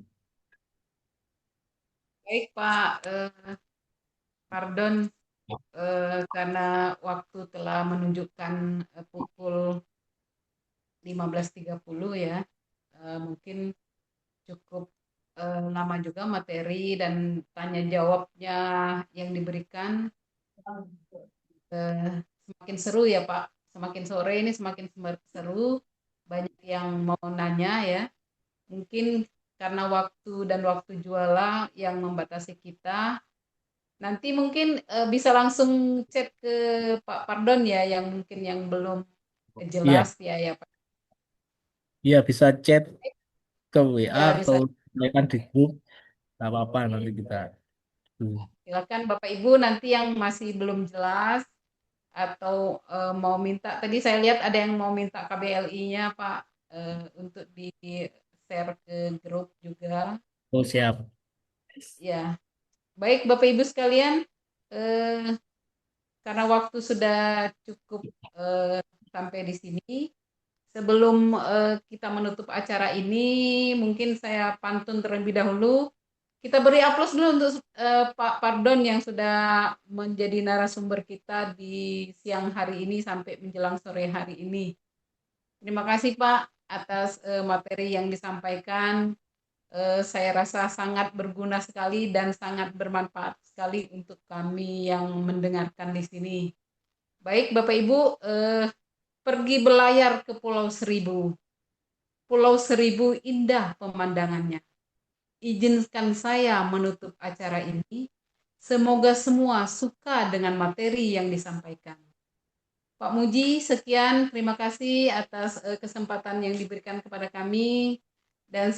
baik, Pak. Pardon, karena waktu telah menunjukkan pukul 15.30 ya. Mungkin cukup lama juga materi dan tanya jawabnya yang diberikan. Semakin seru ya Pak. Semakin sore ini semakin seru. Banyak yang mau nanya ya. Mungkin karena waktu dan waktu jualah yang membatasi kita. Nanti mungkin bisa langsung chat ke Pak Pardon ya, yang mungkin yang belum Iya, jelas ya Pak. iya bisa chat ke WA Ya atau bisa. silakan di grup, nggak apa-apa nanti kita. Silakan Bapak Ibu nanti yang masih belum jelas atau mau minta, tadi saya lihat ada yang mau minta KBLI-nya Pak, untuk di share ke grup juga. Oh siap. Ya, baik Bapak Ibu sekalian, eh, karena waktu sudah cukup sampai di sini. Sebelum kita menutup acara ini, mungkin saya pantun terlebih dahulu. Kita beri aplaus dulu untuk Pak Pardon yang sudah menjadi narasumber kita di siang hari ini sampai menjelang sore hari ini. Terima kasih Pak atas materi yang disampaikan. Saya rasa sangat berguna sekali dan sangat bermanfaat sekali untuk kami yang mendengarkan di sini. Baik Bapak Ibu, pergi berlayar ke Pulau Seribu. Pulau Seribu indah pemandangannya. izinkan saya menutup acara ini. Semoga semua suka dengan materi yang disampaikan. Pak Muji, sekian. Terima kasih atas kesempatan yang diberikan kepada kami. Dan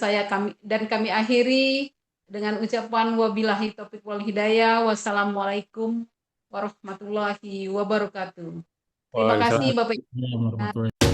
kami akhiri dengan ucapan wabillahi taufiq wal hidayah. Wassalamualaikum warahmatullahi wabarakatuh. Terima kasih Waalaikumsalam. Bapak Ibu. Warahmatullahi